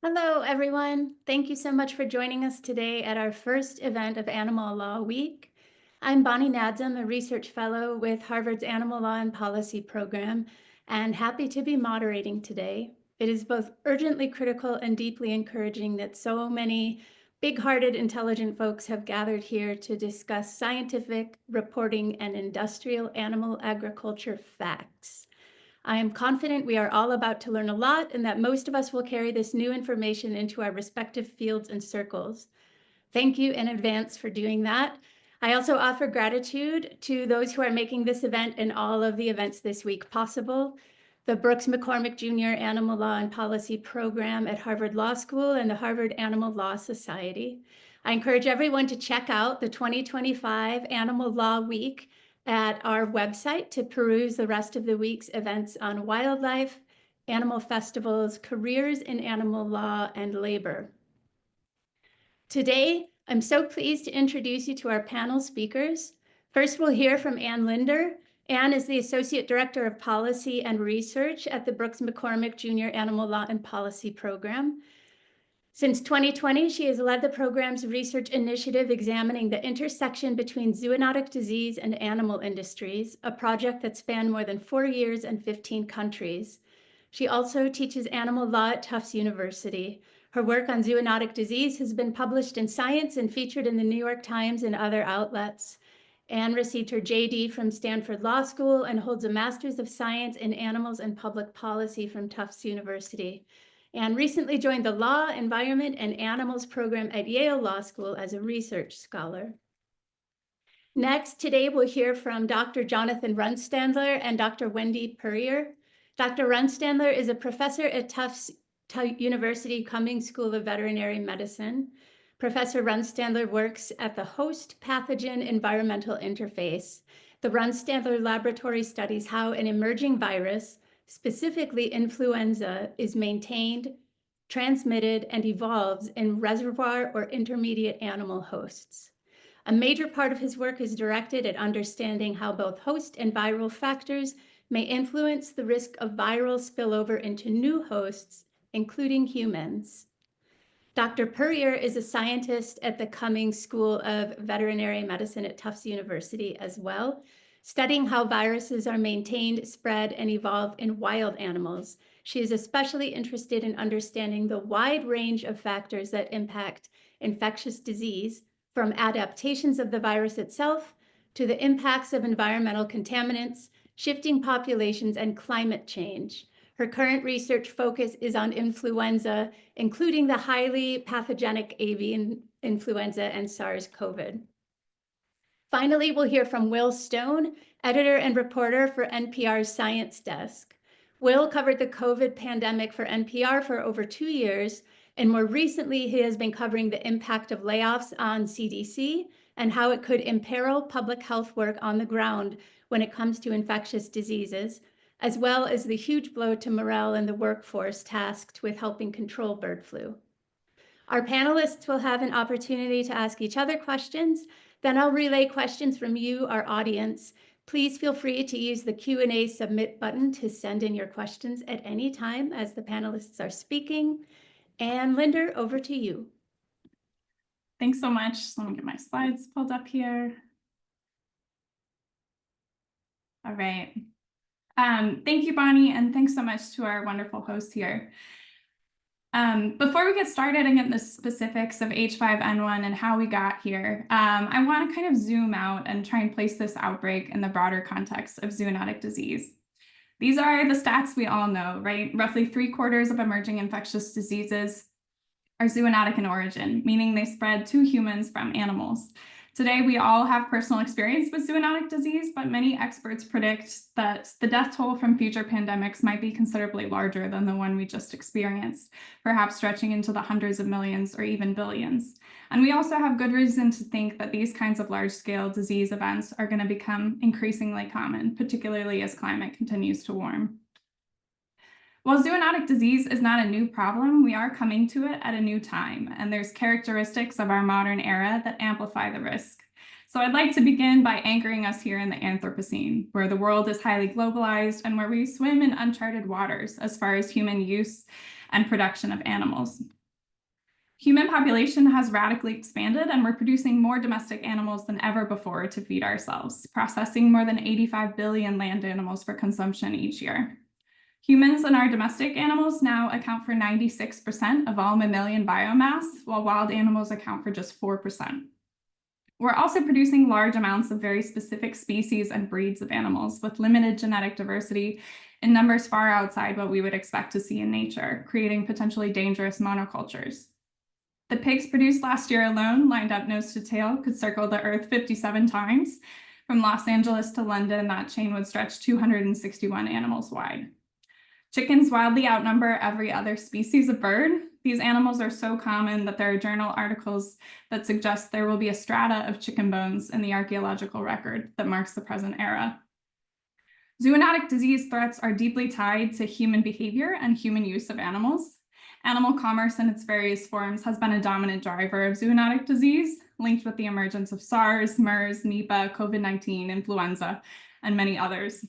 Hello, everyone. Thank you so much for joining us today at our first event of Animal Law Week. I'm Bonnie Nadzam, a research fellow with Harvard's Animal Law and Policy program, and happy to be moderating today. It is both urgently critical and deeply encouraging that so many big-hearted, intelligent folks have gathered here to discuss scientific reporting and industrial animal agriculture facts. I am confident we are all about to learn a lot and that most of us will carry this new information into our respective fields and circles. Thank you in advance for doing that. I also offer gratitude to those who are making this event and all of the events this week possible. The Brooks McCormick Jr. Animal Law and Policy Program at Harvard Law School and the Harvard Animal Law Society. I encourage everyone to check out the 2025 Animal Law Week at our website to peruse the rest of the week's events on wildlife, animal festivals, careers in animal law, and labor. Today, I'm so pleased to introduce you to our panel speakers. First, we'll hear from Ann Linder. Ann is the Associate Director of Policy and Research at the Brooks McCormick Jr. Animal Law and Policy Program. Since 2020, she has led the program's research initiative examining the intersection between zoonotic disease and animal industries, a project that spanned more than 4 years and 15 countries. She also teaches animal law at Tufts University. Her work on zoonotic disease has been published in Science and featured in the New York Times and other outlets. Anne received her JD from Stanford Law School and holds a Master's of Science in Animals and Public Policy from Tufts University. Anne recently joined the Law, Environment, and Animals program at Yale Law School as a research scholar. Next, today we'll hear from Dr. Jonathan Runstandler and Dr. Wendy Purrier. Dr. Runstandler is a professor at Tufts University Cummings School of Veterinary Medicine. Professor Runstandler works at the Host Pathogen Environmental Interface. The Runstandler Laboratory studies how an emerging virus, specifically influenza, is maintained, transmitted, and evolves in reservoir or intermediate animal hosts. A major part of his work is directed at understanding how both host and viral factors may influence the risk of viral spillover into new hosts, including humans. Dr. Purrier is a scientist at the Cummings School of Veterinary Medicine at Tufts University as well, studying how viruses are maintained, spread, and evolve in wild animals. She is especially interested in understanding the wide range of factors that impact infectious disease, from adaptations of the virus itself to the impacts of environmental contaminants, shifting populations, and climate change. Her current research focus is on influenza, including the highly pathogenic avian influenza and SARS-CoV. Finally, we'll hear from Will Stone, editor and reporter for NPR's Science Desk. Will covered the COVID pandemic for NPR for over 2 years, and more recently, he has been covering the impact of layoffs on CDC and how it could imperil public health work on the ground when it comes to infectious diseases, as well as the huge blow to morale in the workforce tasked with helping control bird flu. Our panelists will have an opportunity to ask each other questions. Then I'll relay questions from you, our audience. Please feel free to use the Q&A submit button to send in your questions at any time as the panelists are speaking. And Linder, over to you. Thanks so much. Let me get my slides pulled up here. All right. Thank you, Bonnie, and thanks so much to our wonderful host here. Before we get started and get into the specifics of H5N1 and how we got here, I want to kind of zoom out and try and place this outbreak in the broader context of zoonotic disease. These are the stats we all know, right? Roughly 3/4 of emerging infectious diseases are zoonotic in origin, meaning they spread to humans from animals. Today, we all have personal experience with zoonotic disease, but many experts predict that the death toll from future pandemics might be considerably larger than the one we just experienced, perhaps stretching into the hundreds of millions or even billions. And we also have good reason to think that these kinds of large-scale disease events are going to become increasingly common, particularly as climate continues to warm. While zoonotic disease is not a new problem, we are coming to it at a new time, and there's characteristics of our modern era that amplify the risk. So I'd like to begin by anchoring us here in the Anthropocene, where the world is highly globalized and where we swim in uncharted waters as far as human use and production of animals. Human population has radically expanded, and we're producing more domestic animals than ever before to feed ourselves, processing more than 85 billion land animals for consumption each year. Humans and our domestic animals now account for 96% of all mammalian biomass, while wild animals account for just 4%. We're also producing large amounts of very specific species and breeds of animals with limited genetic diversity in numbers far outside what we would expect to see in nature, creating potentially dangerous monocultures. The pigs produced last year alone, lined up nose to tail, could circle the Earth 57 times. From Los Angeles to London, that chain would stretch 261 animals wide. Chickens wildly outnumber every other species of bird. These animals are so common that there are journal articles that suggest there will be a strata of chicken bones in the archaeological record that marks the present era. Zoonotic disease threats are deeply tied to human behavior and human use of animals. Animal commerce in its various forms has been a dominant driver of zoonotic disease, linked with the emergence of SARS, MERS, Nipah, COVID-19, influenza, and many others.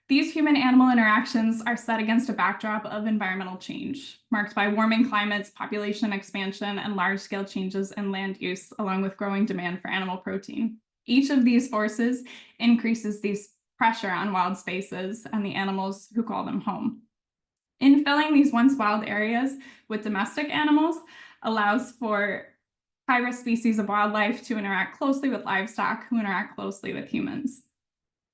These human-animal interactions are set against a backdrop of environmental change, marked by warming climates, population expansion, and large-scale changes in land use, along with growing demand for animal protein. Each of these forces increases these pressure on wild spaces and the animals who call them home. Infilling these once wild areas with domestic animals allows for high-risk species of wildlife to interact closely with livestock who interact closely with humans.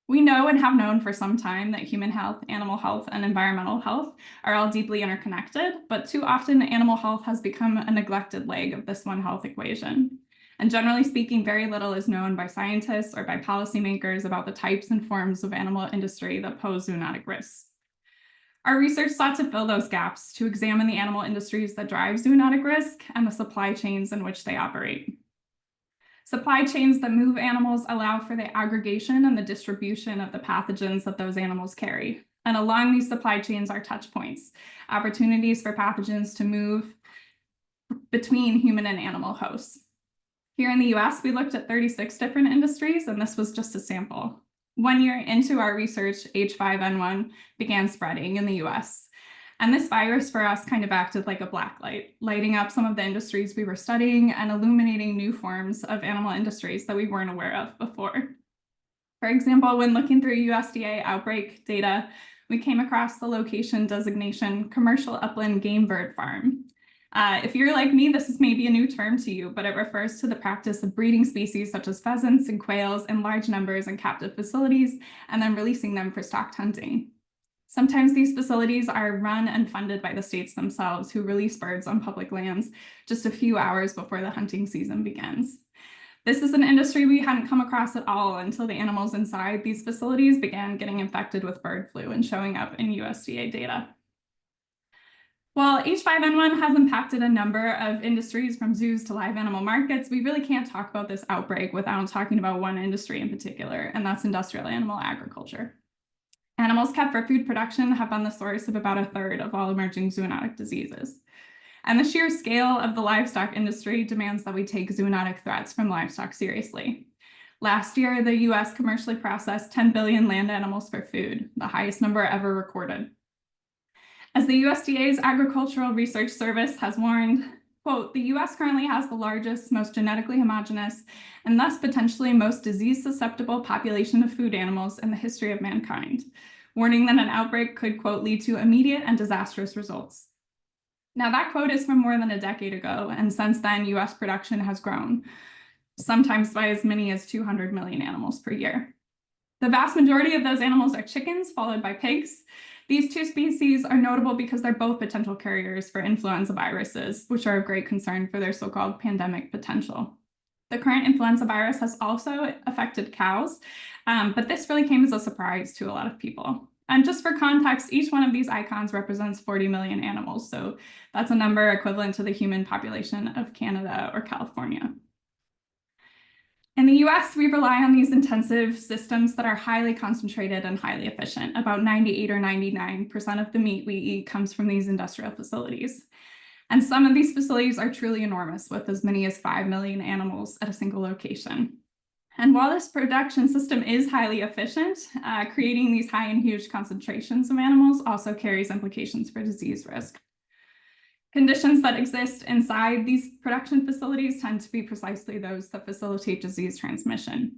We know and have known for some time that human health, animal health, and environmental health are all deeply interconnected, but too often animal health has become a neglected leg of this one health equation. And generally speaking, very little is known by scientists or by policymakers about the types and forms of animal industry that pose zoonotic risks. Our research sought to fill those gaps, to examine the animal industries that drive zoonotic risk and the supply chains in which they operate. Supply chains that move animals allow for the aggregation and the distribution of the pathogens that those animals carry. And along these supply chains are touch points, opportunities for pathogens to move between human and animal hosts. Here in the US, we looked at 36 different industries, and this was just a sample. 1 year into our research, H5N1 began spreading in the US. And this virus for us kind of acted like a black light, lighting up some of the industries we were studying and illuminating new forms of animal industries that we weren't aware of before. For example, when looking through USDA outbreak data, we came across the location designation commercial upland game bird farm. If you're like me, this is maybe a new term to you, but it refers to the practice of breeding species such as pheasants and quails in large numbers in captive facilities and then releasing them for stocked hunting. Sometimes these facilities are run and funded by the states themselves, who release birds on public lands just a few hours before the hunting season begins. This is an industry we hadn't come across at all until the animals inside these facilities began getting infected with bird flu and showing up in USDA data. While H5N1 has impacted a number of industries from zoos to live animal markets, we really can't talk about this outbreak without talking about one industry in particular, and that's industrial animal agriculture. Animals kept for food production have been the source of about 1/3 of all emerging zoonotic diseases. And the sheer scale of the livestock industry demands that we take zoonotic threats from livestock seriously. Last year, the US commercially processed 10 billion land animals for food, the highest number ever recorded. As the USDA's Agricultural Research Service has warned, quote, "The US currently has the largest, most genetically homogeneous, and thus potentially most disease-susceptible population of food animals in the history of mankind," warning that an outbreak could, quote, "lead to immediate and disastrous results." Now, that quote is from more than a decade ago, and since then, US production has grown, sometimes by as many as 200 million animals per year. The vast majority of those animals are chickens, followed by pigs. These two species are notable because they're both potential carriers for influenza viruses, which are of great concern for their so-called pandemic potential. The current influenza virus has also affected cows, but this really came as a surprise to a lot of people. And just for context, each one of these icons represents 40 million animals, so that's a number equivalent to the human population of Canada or California. In the US, we rely on these intensive systems that are highly concentrated and highly efficient. About 98 or 99% of the meat we eat comes from these industrial facilities. And some of these facilities are truly enormous, with as many as 5 million animals at a single location. And while this production system is highly efficient, creating these high and huge concentrations of animals also carries implications for disease risk. Conditions that exist inside these production facilities tend to be precisely those that facilitate disease transmission,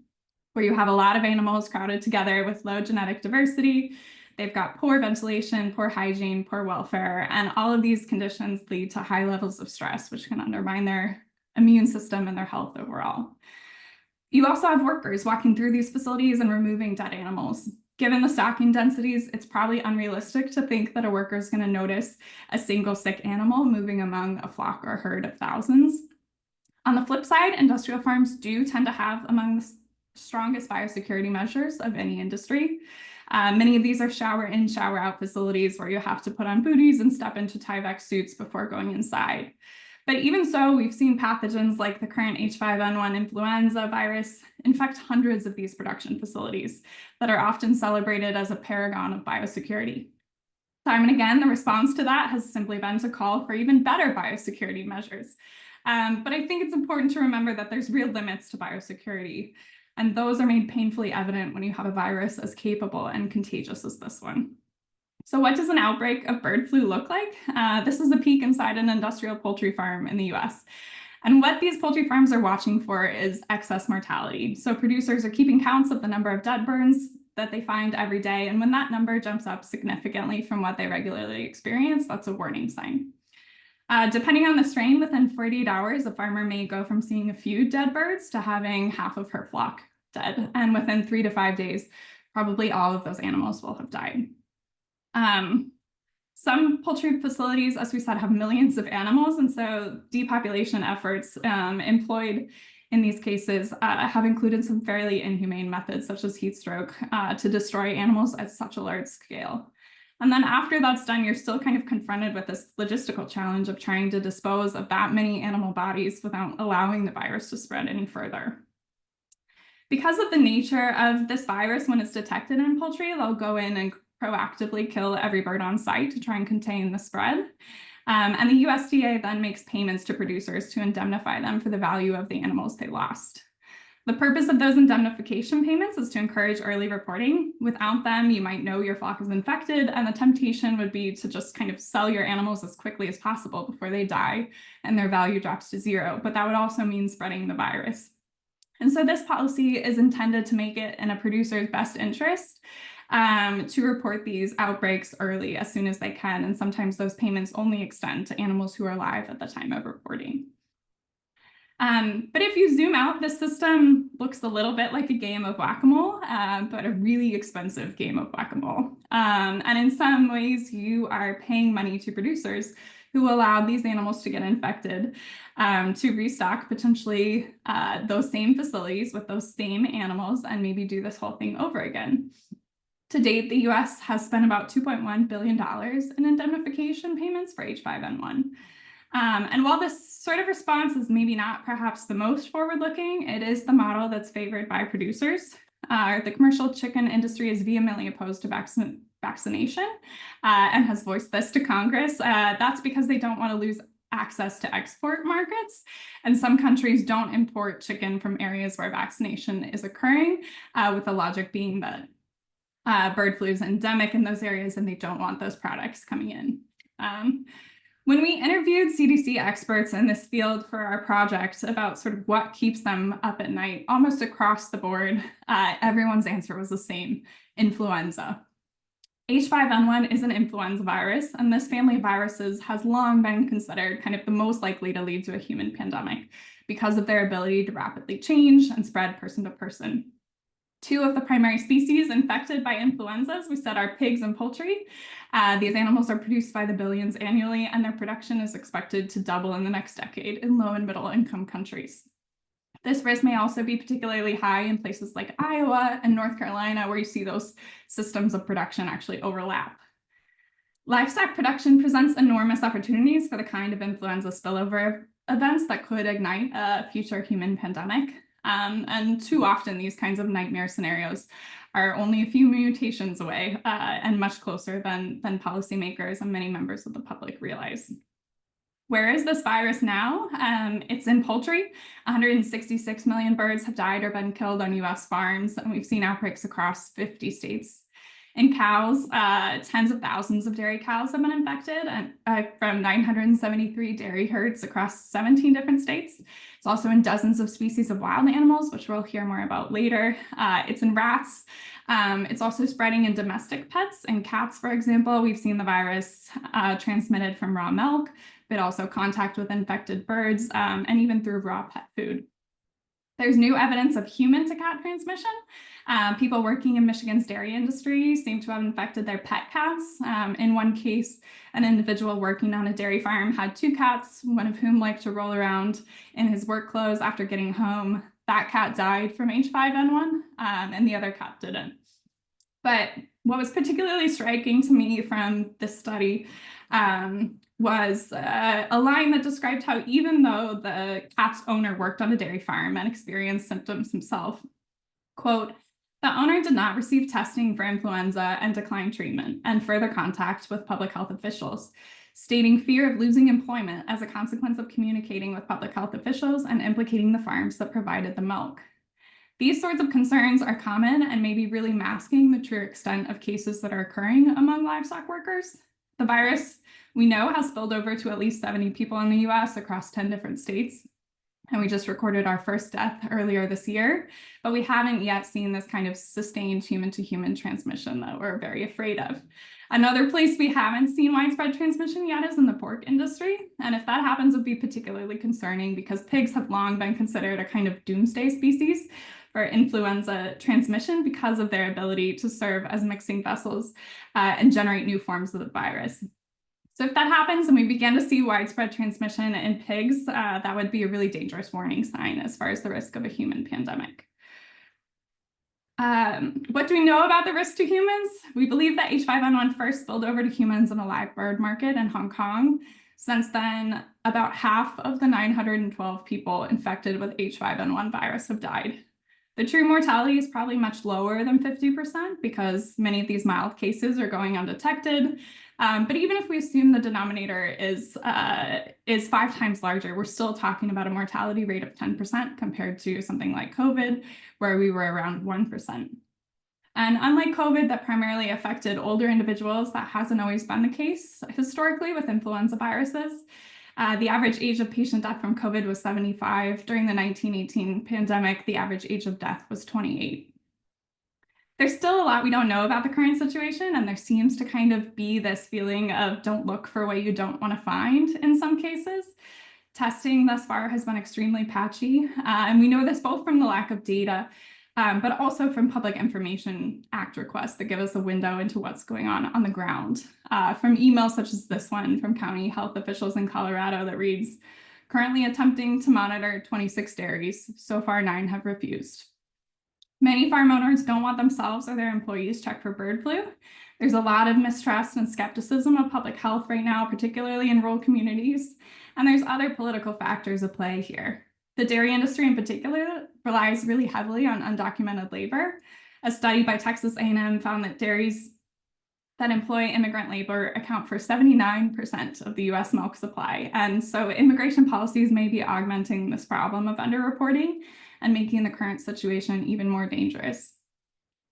where you have a lot of animals crowded together with low genetic diversity. They've got poor ventilation, poor hygiene, poor welfare, and all of these conditions lead to high levels of stress, which can undermine their immune system and their health overall. You also have workers walking through these facilities and removing dead animals. Given the stocking densities, it's probably unrealistic to think that a worker is going to notice a single sick animal moving among a flock or herd of thousands. On the flip side, industrial farms do tend to have among the strongest biosecurity measures of any industry. Many of these are shower in, shower out facilities where you have to put on booties and step into Tyvek suits before going inside. But even so, we've seen pathogens like the current H5N1 influenza virus infect hundreds of these production facilities that are often celebrated as a paragon of biosecurity. Time and again, the response to that has simply been to call for even better biosecurity measures. But I think it's important to remember that there's real limits to biosecurity, and those are made painfully evident when you have a virus as capable and contagious as this one. So what does an outbreak of bird flu look like? This is a peek inside an industrial poultry farm in the US. And what these poultry farms are watching for is excess mortality. So producers are keeping counts of the number of dead birds that they find every day. And when that number jumps up significantly from what they regularly experience, that's a warning sign. Depending on the strain, within 48 hours, a farmer may go from seeing a few dead birds to having half of her flock dead. And within 3 to 5 days, probably all of those animals will have died. Some poultry facilities, as we said, have millions of animals, and so depopulation efforts employed in these cases have included some fairly inhumane methods, such as heat stroke, to destroy animals at such a large scale. And then after that's done, you're still kind of confronted with this logistical challenge of trying to dispose of that many animal bodies without allowing the virus to spread any further. Because of the nature of this virus, when it's detected in poultry, they'll go in and proactively kill every bird on site to try and contain the spread. And the USDA then makes payments to producers to indemnify them for the value of the animals they lost. The purpose of those indemnification payments is to encourage early reporting. Without them, you might know your flock is infected, and the temptation would be to just kind of sell your animals as quickly as possible before they die and their value drops to zero. But that would also mean spreading the virus. And so this policy is intended to make it in a producer's best interest to report these outbreaks early as soon as they can. And sometimes those payments only extend to animals who are alive at the time of reporting. But if you zoom out, this system looks a little bit like a game of whack-a-mole, but a really expensive game of whack-a-mole. And in some ways, you are paying money to producers who allowed these animals to get infected to restock potentially those same facilities with those same animals and maybe do this whole thing over again. To date, the US has spent about $2.1 billion in indemnification payments for H5N1. And while this sort of response is maybe not perhaps the most forward-looking, it is the model that's favored by producers. The commercial chicken industry is vehemently opposed to vaccination and has voiced this to Congress. That's because they don't want to lose access to export markets. And some countries don't import chicken from areas where vaccination is occurring, with the logic being that bird flu is endemic in those areas and they don't want those products coming in. When we interviewed CDC experts in this field for our project about sort of what keeps them up at night, almost across the board, everyone's answer was the same: influenza. H5N1 is an influenza virus, and this family of viruses has long been considered kind of the most likely to lead to a human pandemic because of their ability to rapidly change and spread person to person. Two of the primary species infected by influenza, as we said, are pigs and poultry. These animals are produced by the billions annually, and their production is expected to double in the next decade in low and middle income countries. This risk may also be particularly high in places like Iowa and North Carolina, where you see those systems of production actually overlap. Livestock production presents enormous opportunities for the kind of influenza spillover events that could ignite a future human pandemic. And too often these kinds of nightmare scenarios are only a few mutations away and much closer than policymakers and many members of the public realize. Where is this virus now? It's in poultry. 166 million birds have died or been killed on US farms, and we've seen outbreaks across 50 states. In cows, tens of thousands of dairy cows have been infected, and from 973 dairy herds across 17 different states. It's also in dozens of species of wild animals, which we'll hear more about later. It's in rats. It's also spreading in domestic pets and cats, for example. We've seen the virus transmitted from raw milk, but also contact with infected birds, and even through raw pet food. There's new evidence of human to cat transmission. People working in Michigan's dairy industry seem to have infected their pet cats. In one case, an individual working on a dairy farm had 2 cats, one of whom liked to roll around in his work clothes after getting home. That cat died from H5N1, and the other cat didn't. But what was particularly striking to me from this study was a line that described how even though the cat's owner worked on a dairy farm and experienced symptoms himself, quote, the owner did not receive testing for influenza and declined treatment and further contact with public health officials, stating fear of losing employment as a consequence of communicating with public health officials and implicating the farms that provided the milk. These sorts of concerns are common and may be really masking the true extent of cases that are occurring among livestock workers. The virus, we know, has spilled over to at least 70 people in the US across 10 different states. And we just recorded our first death earlier this year, but we haven't yet seen this kind of sustained human-to-human transmission that we're very afraid of. Another place we haven't seen widespread transmission yet is in the pork industry. And if that happens, it would be particularly concerning because pigs have long been considered a kind of doomsday species for influenza transmission because of their ability to serve as mixing vessels and generate new forms of the virus. So if that happens and we begin to see widespread transmission in pigs, that would be a really dangerous warning sign as far as the risk of a human pandemic. What do we know about the risk to humans? We believe that H5N1 first spilled over to humans in a live bird market in Hong Kong. Since then, about half of the 912 people infected with H5N1 virus have died. The true mortality is probably much lower than 50% because many of these mild cases are going undetected. But even if we assume the denominator is 5 times larger, we're still talking about a mortality rate of 10% compared to something like COVID, where we were around 1%. And unlike COVID that primarily affected older individuals, that hasn't always been the case historically with influenza viruses. The average age of patient death from COVID was 75. During the 1918 pandemic, the average age of death was 28. There's still a lot we don't know about the current situation, and there seems to kind of be this feeling of don't look for what you don't want to find in some cases. Testing thus far has been extremely patchy, and we know this both from the lack of data, but also from Public Information Act requests that give us a window into what's going on the ground. From emails such as this one from county health officials in Colorado that reads, currently attempting to monitor 26 dairies. So far, 9 have refused. Many farm owners don't want themselves or their employees checked for bird flu. There's a lot of mistrust and skepticism of public health right now, particularly in rural communities. And there's other political factors at play here. The dairy industry in particular relies really heavily on undocumented labor. A study by Texas A&M found that dairies that employ immigrant labor account for 79% of the US milk supply. And so immigration policies may be augmenting this problem of underreporting and making the current situation even more dangerous.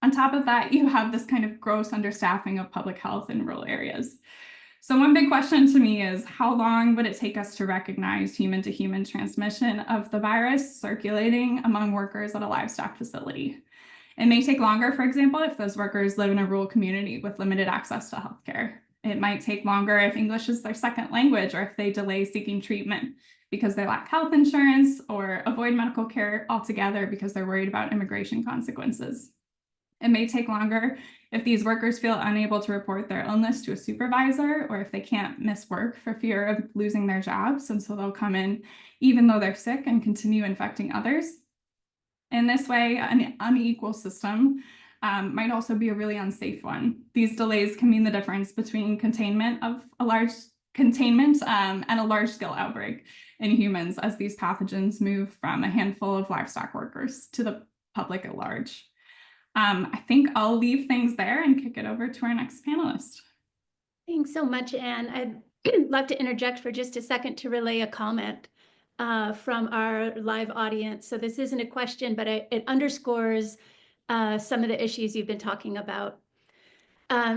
On top of that, you have this kind of gross understaffing of public health in rural areas. So one big question to me is, how long would it take us to recognize human-to-human transmission of the virus circulating among workers at a livestock facility? It may take longer, for example, if those workers live in a rural community with limited access to healthcare. It might take longer if English is their second language or if they delay seeking treatment because they lack health insurance or avoid medical care altogether because they're worried about immigration consequences. It may take longer if these workers feel unable to report their illness to a supervisor or if they can't miss work for fear of losing their jobs, and so they'll come in even though they're sick and continue infecting others. In this way, an unequal system might also be a really unsafe one. These delays can mean the difference between containment and a large-scale outbreak in humans as these pathogens move from a handful of livestock workers to the public at large. I think I'll leave things there and kick it over to our next panelist. Thanks so much, Anne. love to interject for just a second to relay a comment from our live audience. So this isn't a question, but it underscores some of the issues you've been talking about.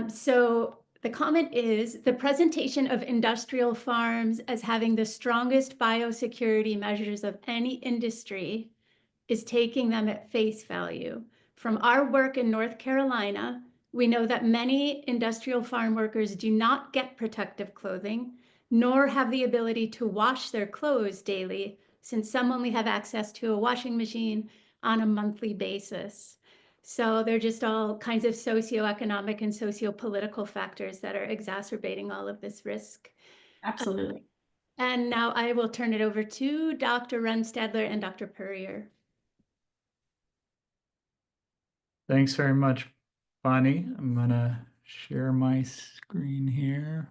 So the comment is, the presentation of industrial farms as having the strongest biosecurity measures of any industry is taking them at face value. From our work in North Carolina, we know that many industrial farm workers do not get protective clothing, nor have the ability to wash their clothes daily, since some only have access to a washing machine on a monthly basis. So they're just all kinds of socioeconomic and socio-political factors that are exacerbating all of this risk. Absolutely. And now I will turn it over to Dr. Runstadler and Dr. Purrier. Thanks very much, Bonnie. I'm going to share my screen here.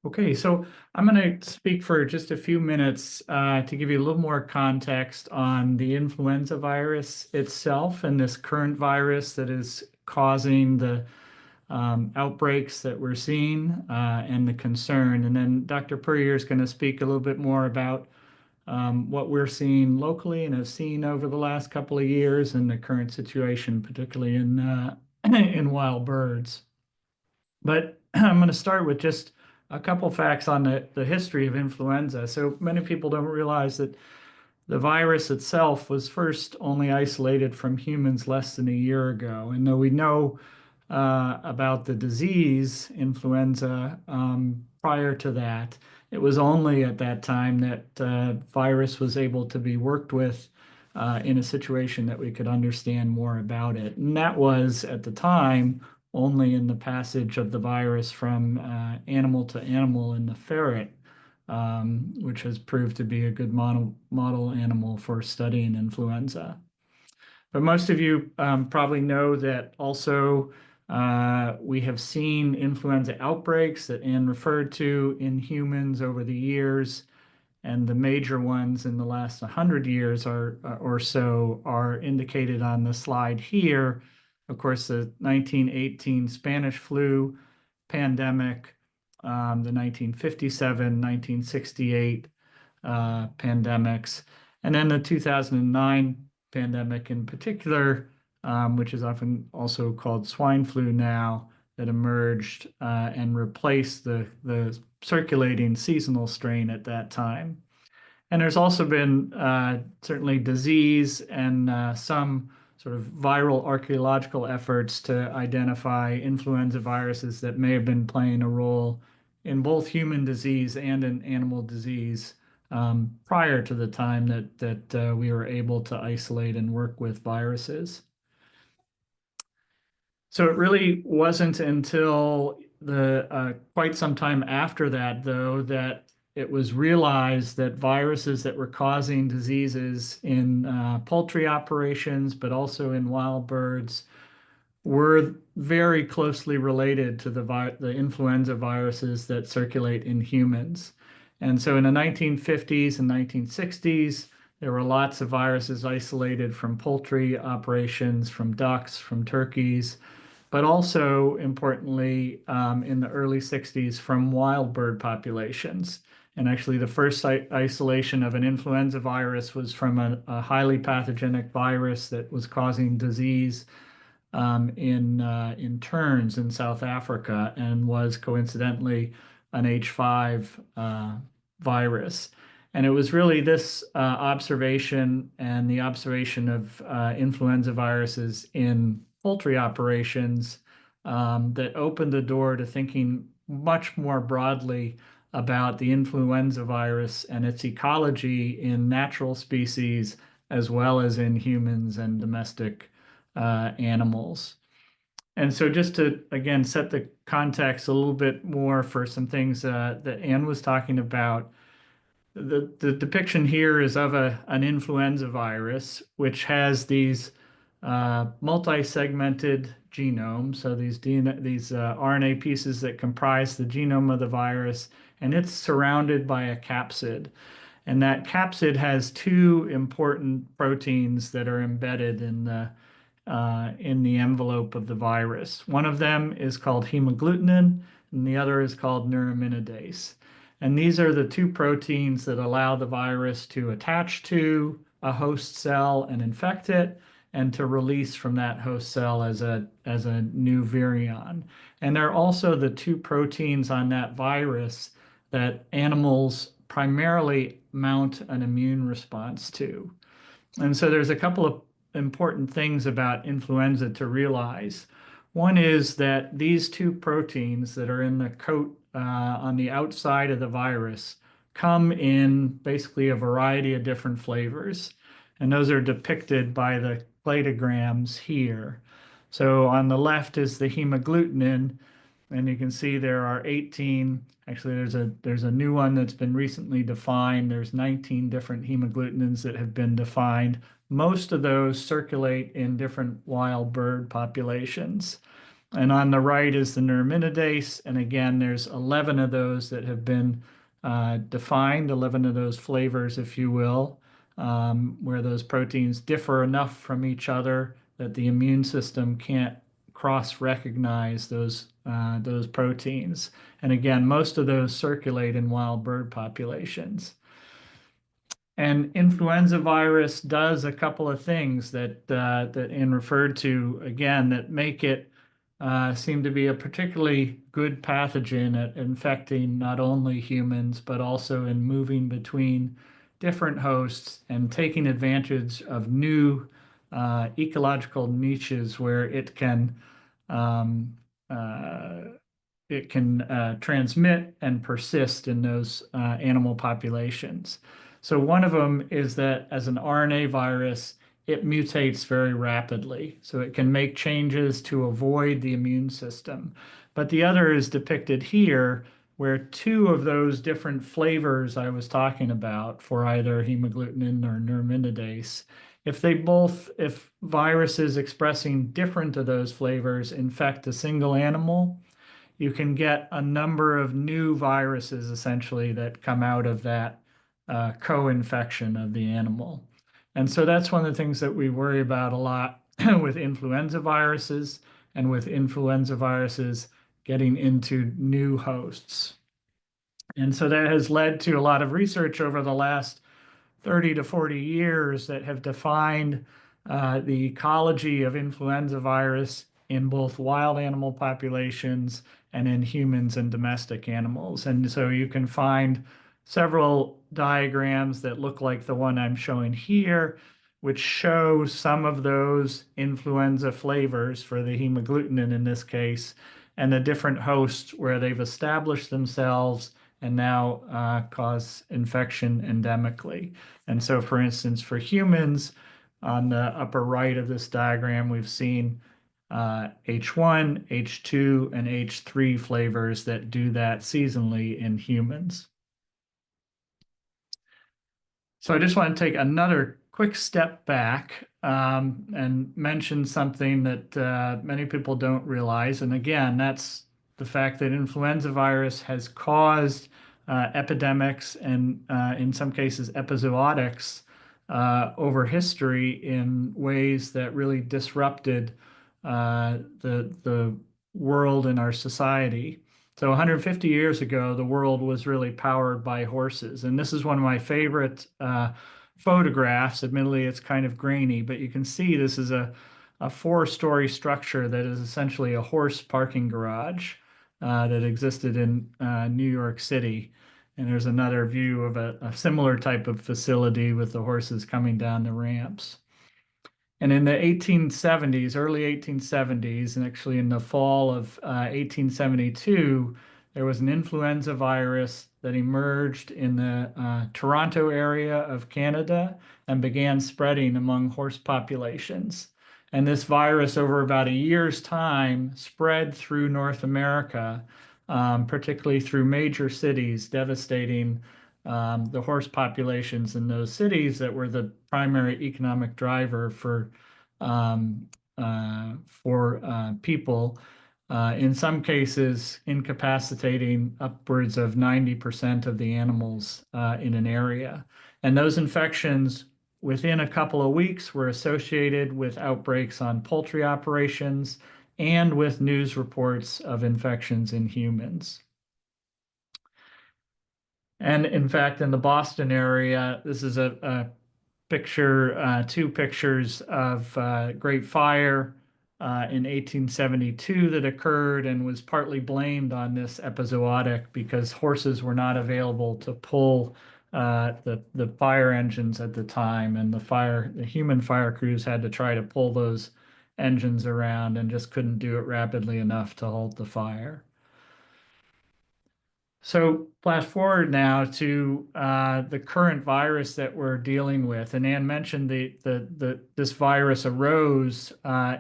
Okay, so I'm going to speak for just a few minutes to give you a little more context on the influenza virus itself and this current virus that is causing the outbreaks that we're seeing and the concern. And then Dr. Purrier is going to speak a little bit more about what we're seeing locally and have seen over the last couple of years and the current situation, particularly in in wild birds. But I'm going to start with just a couple facts on the history of influenza. So many people don't realize that the virus itself was first only isolated from humans less than a year ago. And though we know about the disease, influenza, prior to that, it was only at that time that virus was able to be worked with in a situation that we could understand more about it. And that was, at the time, only in the passage of the virus from animal to animal in the ferret, which has proved to be a good model animal for studying influenza. But most of you probably know that also we have seen influenza outbreaks that Anne referred to in humans over the years, and the major ones in the last 100 years or so are indicated on the slide here. Of course, the 1918 Spanish flu pandemic, the 1957, 1968 pandemics, and then the 2009 pandemic in particular, which is often also called swine flu now, that emerged and replaced the circulating seasonal strain at that time. And there's also been certainly disease and some sort of viral archaeological efforts to identify influenza viruses that may have been playing a role in both human disease and in animal disease prior to the time that we were able to isolate and work with viruses. So it really wasn't until quite some time after that, though, that it was realized that viruses that were causing diseases in poultry operations, but also in wild birds, were very closely related to the influenza viruses that circulate in humans. And so in the 1950s and 1960s, there were lots of viruses isolated from poultry operations, from ducks, from turkeys, but also importantly in the early 60s from wild bird populations. And actually the first isolation of an influenza virus was from a highly pathogenic virus that was causing disease in terns in South Africa and was coincidentally an H5 virus. And it was really this observation and the observation of influenza viruses in poultry operations that opened the door to thinking much more broadly about the influenza virus and its ecology in natural species as well as in humans and domestic animals. And so just to, again, set the context a little bit more for some things that Anne was talking about, the depiction here is of an influenza virus, which has these multi-segmented genomes, so these RNA pieces that comprise the genome of the virus, and it's surrounded by a capsid. And that capsid has two important proteins that are embedded in the envelope of the virus. One of them is called hemagglutinin, and the other is called neuraminidase. And these are the two proteins that allow the virus to attach to a host cell and infect it, and to release from that host cell as a new virion. And they're also the two proteins on that virus that animals primarily mount an immune response to. And so there's a couple of important things about influenza to realize. One is that these two proteins that are in the coat on the outside of the virus come in basically a variety of different flavors. And those are depicted by the cladograms here. So on the left is the hemagglutinin, and you can see there are 18. Actually, there's a new one that's been recently defined. There's 19 different hemagglutinins that have been defined. Most of those circulate in different wild bird populations. And on the right is the neuraminidase. And again, there's 11 of those that have been defined, 11 of those flavors, if you will, where those proteins differ enough from each other that the immune system can't cross-recognize those proteins. And again, most of those circulate in wild bird populations. And influenza virus does a couple of things that Anne referred to, again, that make it seem to be a particularly good pathogen at infecting not only humans, but also in moving between different hosts and taking advantage of new ecological niches where it can transmit and persist in those animal populations. So one of them is that as an RNA virus, it mutates very rapidly. So it can make changes to avoid the immune system. But the other is depicted here, where two of those different flavors I was talking about for either hemagglutinin or neuraminidase, if viruses expressing different of those flavors infect a single animal, you can get a number of new viruses essentially that come out of that co-infection of the animal. And so that's one of the things that we worry about a lot with influenza viruses, and with influenza viruses getting into new hosts. And so that has led to a lot of research over the last 30 to 40 years that have defined the ecology of influenza virus in both wild animal populations and in humans and domestic animals. And so you can find several diagrams that look like the one I'm showing here, which show some of those influenza flavors for the hemagglutinin in this case, and the different hosts where they've established themselves and now cause infection endemically. And so, for instance, for humans, on the upper right of this diagram, we've seen H1, H2, and H3 flavors that do that seasonally in humans. So I just want to take another quick step back and mention something that many people don't realize. And again, that's the fact that influenza virus has caused epidemics and in some cases epizootics over history in ways that really disrupted the world and our society. So 150 years ago, the world was really powered by horses. And this is one of my favorite photographs. Admittedly, it's kind of grainy, but you can see this is a 4-story structure that is essentially a horse parking garage that existed in New York City. And there's another view of a similar type of facility with the horses coming down the ramps. And in the 1870s, early 1870s, and actually in the fall of 1872, there was an influenza virus that emerged in the Toronto area of Canada and began spreading among horse populations. And this virus, over about a year's time, spread through North America, particularly through major cities, devastating the horse populations in those cities that were the primary economic driver for people in some cases incapacitating upwards of 90% of the animals in an area. And those infections within a couple of weeks were associated with outbreaks on poultry operations and with news reports of infections in humans. And in fact, in the Boston area, this is a picture, two pictures of Great Fire in 1872 that occurred and was partly blamed on this epizootic because horses were not available to pull the fire engines at the time, and the human fire crews had to try to pull those engines around and just couldn't do it rapidly enough to halt the fire. So flash forward now to the current virus that we're dealing with. And Anne mentioned this virus arose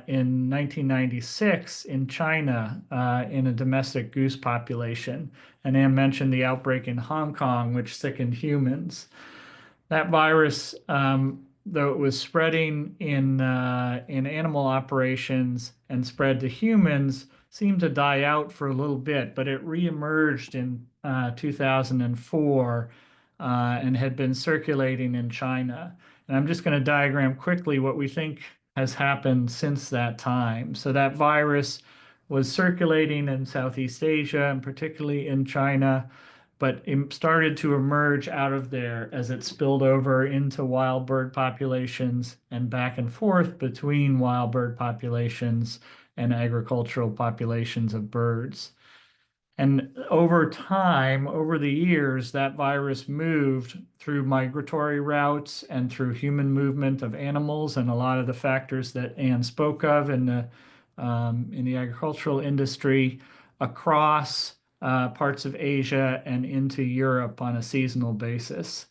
in 1996 in China in a domestic goose population. And Anne mentioned the outbreak in Hong Kong, which sickened humans. That virus, though it was spreading in animal operations and spread to humans, seemed to die out for a little bit, but it reemerged in 2004 and had been circulating in China. And I'm just going to diagram quickly what we think has happened since that time. So that virus was circulating in Southeast Asia and particularly in China, but it started to emerge out of there as it spilled over into wild bird populations and back and forth between wild bird populations and agricultural populations of birds. And over time, over the years, that virus moved through migratory routes and through human movement of animals and a lot of the factors that Anne spoke of in the agricultural industry across parts of Asia and into Europe on a seasonal basis.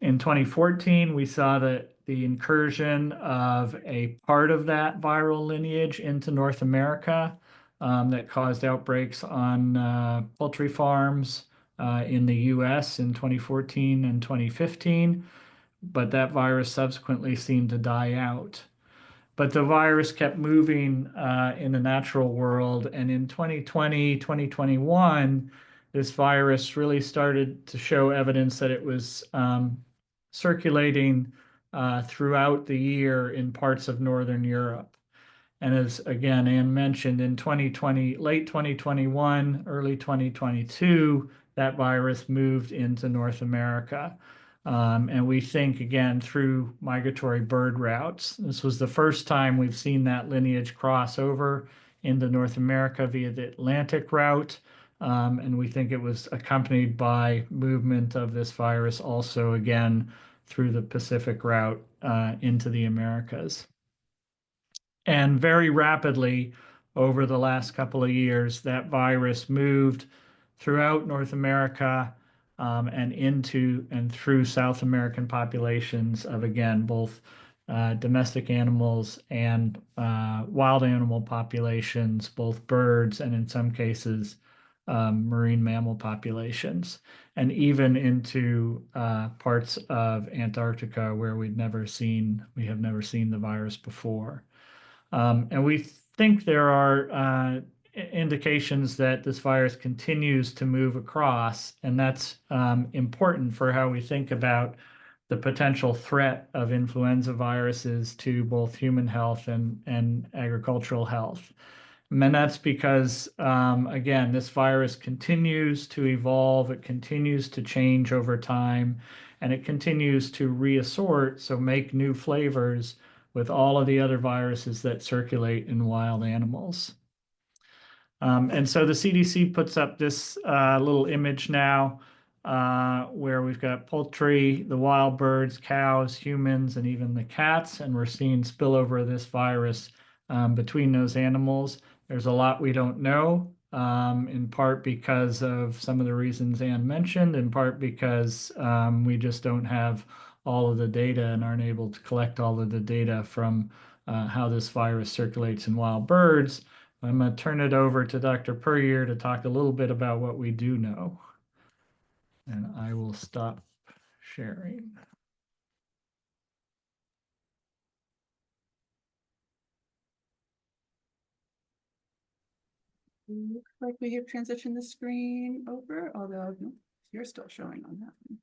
In 2014, we saw that the incursion of a part of that viral lineage into North America that caused outbreaks on poultry farms in the US in 2014 and 2015, but that virus subsequently seemed to die out. But the virus kept moving in the natural world, and in 2020, 2021, this virus really started to show evidence that it was circulating throughout the year in parts of Northern Europe. And as again, Anne mentioned, in 2020, late 2021, early 2022, that virus moved into North America. And we think, again, through migratory bird routes. This was the first time we've seen that lineage cross over into North America via the Atlantic route. And we think it was accompanied by movement of this virus also, again, through the Pacific route into the Americas. And very rapidly, over the last couple of years, that virus moved throughout North America and into and through South American populations of, again, both domestic animals and wild animal populations, both birds and in some cases marine mammal populations, and even into parts of Antarctica where we have never seen the virus before. And we think there are indications that this virus continues to move across, and that's important for how we think about the potential threat of influenza viruses to both human health and agricultural health. And that's because, again, this virus continues to evolve, it continues to change over time, and it continues to reassort, so make new flavors with all of the other viruses that circulate in wild animals. And so the CDC puts up this little image now where we've got poultry, the wild birds, cows, humans, and even the cats, and we're seeing spillover of this virus between those animals. There's a lot we don't know, in part because of some of the reasons Anne mentioned, in part because we just don't have all of the data and aren't able to collect all of the data from how this virus circulates in wild birds. I'm going to turn it over to Dr. Puryear to talk a little bit about what we do know. And I will stop sharing. Looks like we have transitioned the screen over, although no, you're still showing on that one.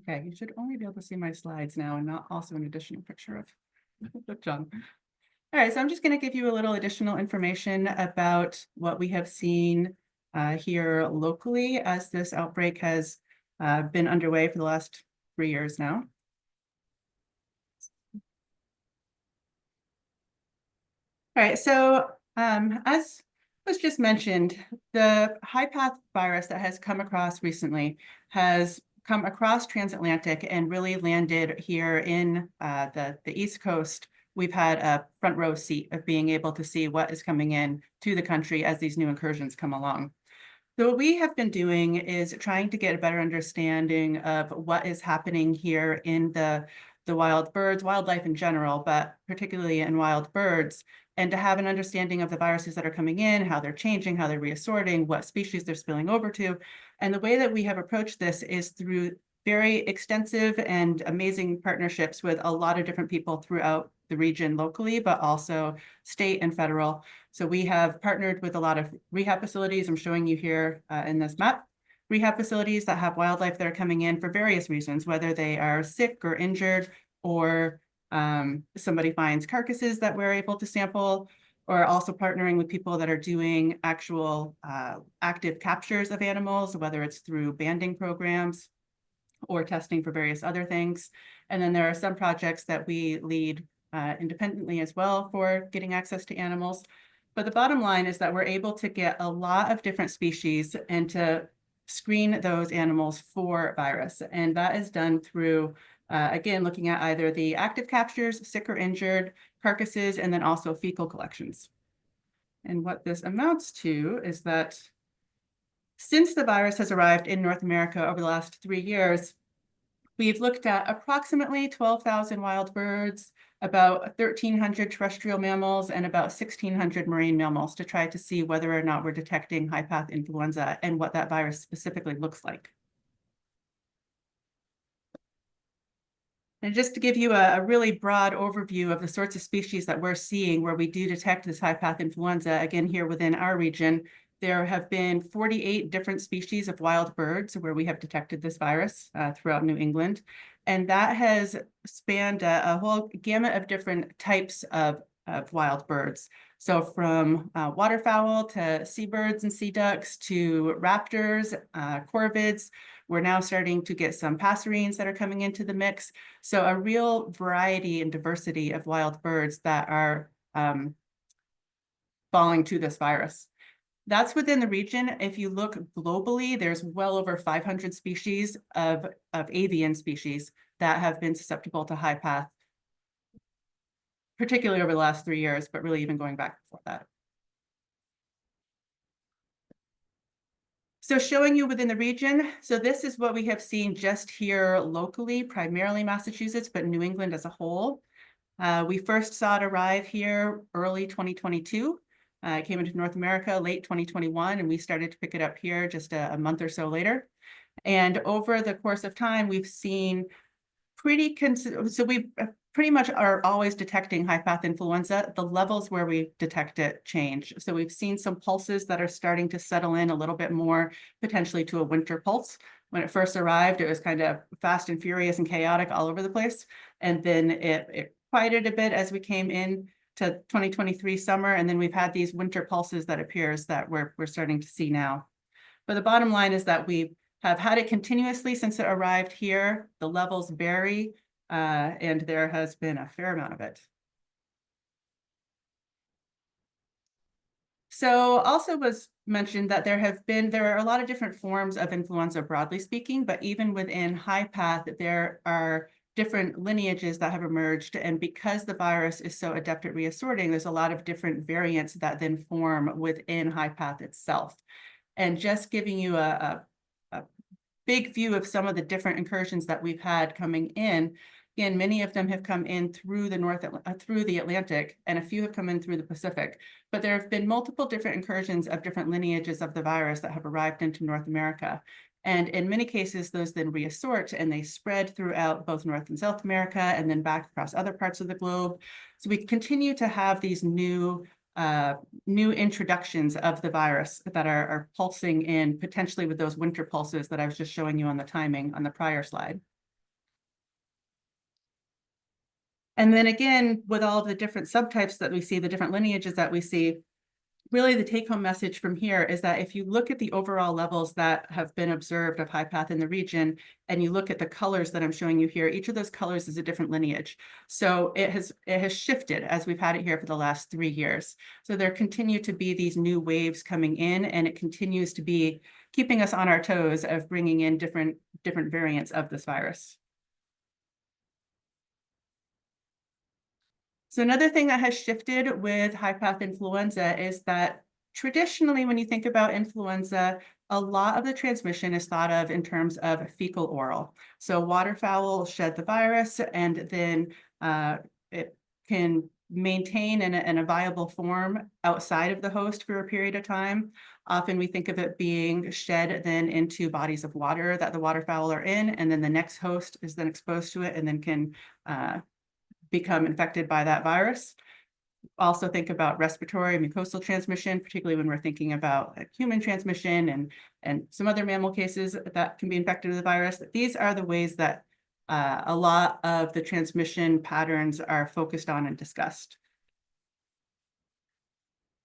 Okay, you should only be able to see my slides now and not also an additional picture of John. All right, so I'm just going to give you a little additional information about what we have seen here locally as this outbreak has been underway for the last 3 years now. All right, so as was just mentioned, the high path virus that has come across recently has come across transatlantic and really landed here in the East Coast. We've had a front row seat of being able to see what is coming in to the country as these new incursions come along. So what we have been doing is trying to get a better understanding of what is happening here in the wild birds, wildlife in general, but particularly in wild birds, and to have an understanding of the viruses that are coming in, how they're changing, how they're reassorting, what species they're spilling over to. And the way that we have approached this is through very extensive and amazing partnerships with a lot of different people throughout the region locally, but also state and federal. So we have partnered with a lot of rehab facilities. I'm showing you here in this map. Rehab facilities that have wildlife that are coming in for various reasons, whether they are sick or injured, or somebody finds carcasses that we're able to sample, or also partnering with people that are doing actual active captures of animals, whether it's through banding programs or testing for various other things. And then there are some projects that we lead independently as well for getting access to animals. But the bottom line is that we're able to get a lot of different species and to screen those animals for virus. And that is done through, again, looking at either the active captures, sick or injured, carcasses, and then also fecal collections. And what this amounts to is that since the virus has arrived in North America over the last 3 years, we've looked at approximately 12,000 wild birds, about 1,300 terrestrial mammals, and about 1,600 marine mammals to try to see whether or not we're detecting high path influenza and what that virus specifically looks like. And just to give you a really broad overview of the sorts of species that we're seeing where we do detect this high path influenza, again, here within our region, there have been 48 different species of wild birds where we have detected this virus throughout New England. And that has spanned a whole gamut of different types of wild birds. So from waterfowl to seabirds and sea ducks to raptors, corvids. We're now starting to get some passerines that are coming into the mix. So a real variety and diversity of wild birds that are falling to this virus. That's within the region. If you look globally, there's well over 500 species of avian species that have been susceptible to high path, particularly over the last 3 years, but really even going back before that. So showing you within the region, so this is what we have seen just here locally, primarily Massachusetts, but New England as a whole. We first saw it arrive here early 2022. It came into North America late 2021, and we started to pick it up here just a month or so later. And over the course of time, we've seen so we pretty much are always detecting high path influenza. The levels where we detect it change. So we've seen some pulses that are starting to settle in a little bit more, potentially to a winter pulse. When it first arrived, it was kind of fast and furious and chaotic all over the place. And then it quieted a bit as we came in to 2023 summer. And then we've had these winter pulses that appears that we're starting to see now. But the bottom line is that we have had it continuously since it arrived here. The levels vary, and there has been a fair amount of it. So also was mentioned that there are a lot of different forms of influenza, broadly speaking, but even within high path, there are different lineages that have emerged. And because the virus is so adept at reassorting, there's a lot of different variants that then form within high path itself. And just giving you a big view of some of the different incursions that we've had coming in. Again, many of them have come in through the Atlantic, and a few have come in through the Pacific. But there have been multiple different incursions of different lineages of the virus that have arrived into North America. And in many cases, those then reassort and they spread throughout both North and South America and then back across other parts of the globe. So we continue to have these new new introductions of the virus that are pulsing in potentially with those winter pulses that I was just showing you on the timing on the prior slide. And then again, with all of the different subtypes that we see, the different lineages that we see, really the take-home message from here is that if you look at the overall levels that have been observed of high path in the region, and you look at the colors that I'm showing you here, each of those colors is a different lineage. So it has shifted as we've had it here for the last 3 years. So there continue to be these new waves coming in, and it continues to be keeping us on our toes of bringing in different variants of this virus. So another thing that has shifted with high path influenza is that traditionally, when you think about influenza, a lot of the transmission is thought of in terms of fecal oral. So waterfowl shed the virus, and then it can maintain in a viable form outside of the host for a period of time. Often we think of it being shed then into bodies of water that the waterfowl are in, and then the next host is then exposed to it and then can become infected by that virus. Also think about respiratory mucosal transmission, particularly when we're thinking about human transmission and some other mammal cases that can be infected with the virus. These are the ways that a lot of the transmission patterns are focused on and discussed.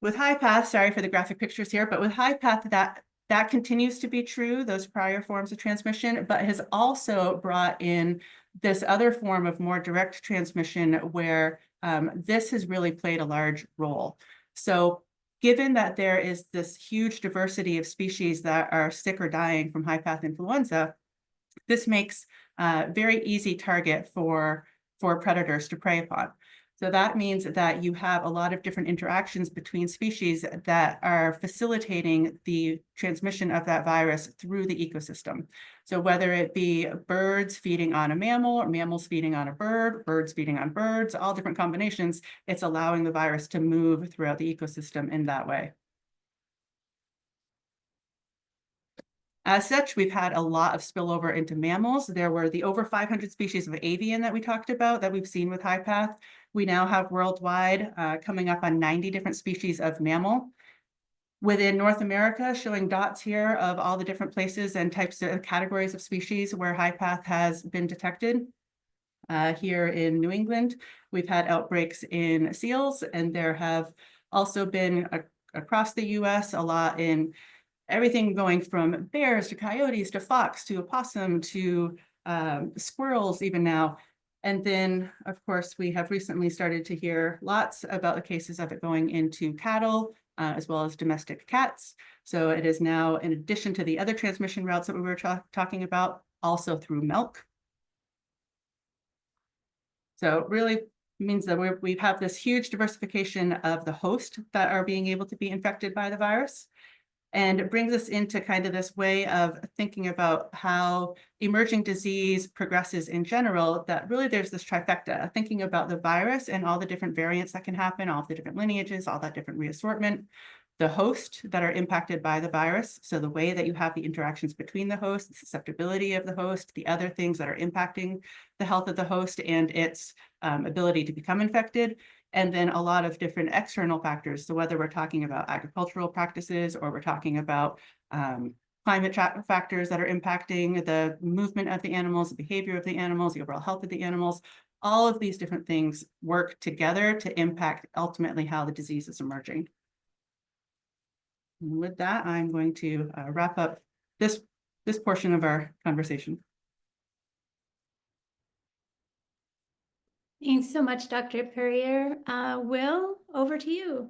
With high path, sorry for the graphic pictures here, but with high path, that continues to be true, those prior forms of transmission, but has also brought in this other form of more direct transmission where this has really played a large role. So given that there is this huge diversity of species that are sick or dying from high path influenza, this makes a very easy target for predators to prey upon. So that means that you have a lot of different interactions between species that are facilitating the transmission of that virus through the ecosystem. So whether it be birds feeding on a mammal, or mammals feeding on a bird, birds feeding on birds, all different combinations, it's allowing the virus to move throughout the ecosystem in that way. As such, we've had a lot of spillover into mammals. There were the over 500 species of avian that we talked about that we've seen with high path. We now have worldwide coming up on 90 different species of mammal. Within North America, showing dots here of all the different places and types of categories of species where high path has been detected. Here in New England, we've had outbreaks in seals, and there have also been across the US a lot in everything going from bears to coyotes to fox to opossum to squirrels even now. And then, of course, we have recently started to hear lots about the cases of it going into cattle, as well as domestic cats. So it is now, in addition to the other transmission routes that we were talking about, also through milk. So it really means that we have this huge diversification of the host that are being able to be infected by the virus. And it brings us into kind of this way of thinking about how emerging disease progresses in general, that really there's this trifecta, thinking about the virus and all the different variants that can happen, all the different lineages, all that different reassortment, the host that are impacted by the virus. So the way that you have the interactions between the host, the susceptibility of the host, the other things that are impacting the health of the host and its ability to become infected. And then a lot of different external factors. So whether we're talking about agricultural practices or we're talking about climate factors that are impacting the movement of the animals, the behavior of the animals, the overall health of the animals, all of these different things work together to impact ultimately how the disease is emerging. And with that, I'm going to wrap up this portion of our conversation. Thanks so much, Dr. Perrier. Will, over to you.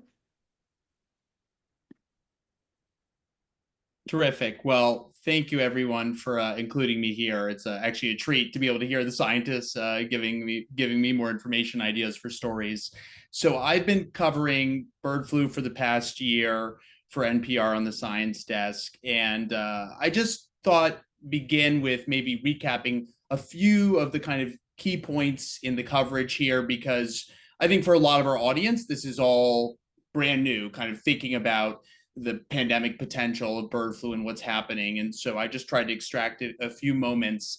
Terrific. Well, thank you everyone for including me here. It's actually a treat to be able to hear the scientists giving me more information, ideas for stories. So I've been covering bird flu for the past year for NPR on the science desk, and I just thought begin with maybe recapping a few of the kind of key points in the coverage here, because I think for a lot of our audience, this is all brand new, kind of thinking about the pandemic potential of bird flu and what's happening. And so I just tried to extract a few moments.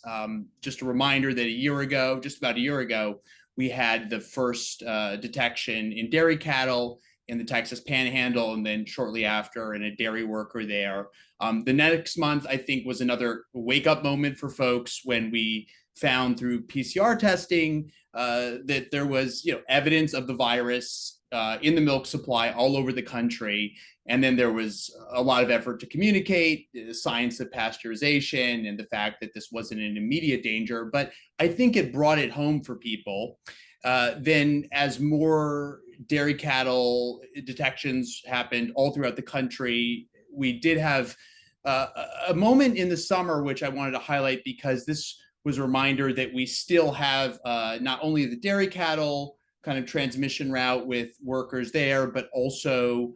Just a reminder that just about a year ago, we had the first detection in dairy cattle in the Texas Panhandle, and then shortly after in a dairy worker there. The next month, I think, was another wake-up moment for folks when we found through PCR testing that there was, evidence of the virus in the milk supply all over the country. And then there was a lot of effort to communicate the science of pasteurization and the fact that this wasn't an immediate danger. But I think it brought it home for people. Then as more dairy cattle detections happened all throughout the country, we did have a moment in the summer, which I wanted to highlight because this was a reminder that we still have not only the dairy cattle kind of transmission route with workers there, but also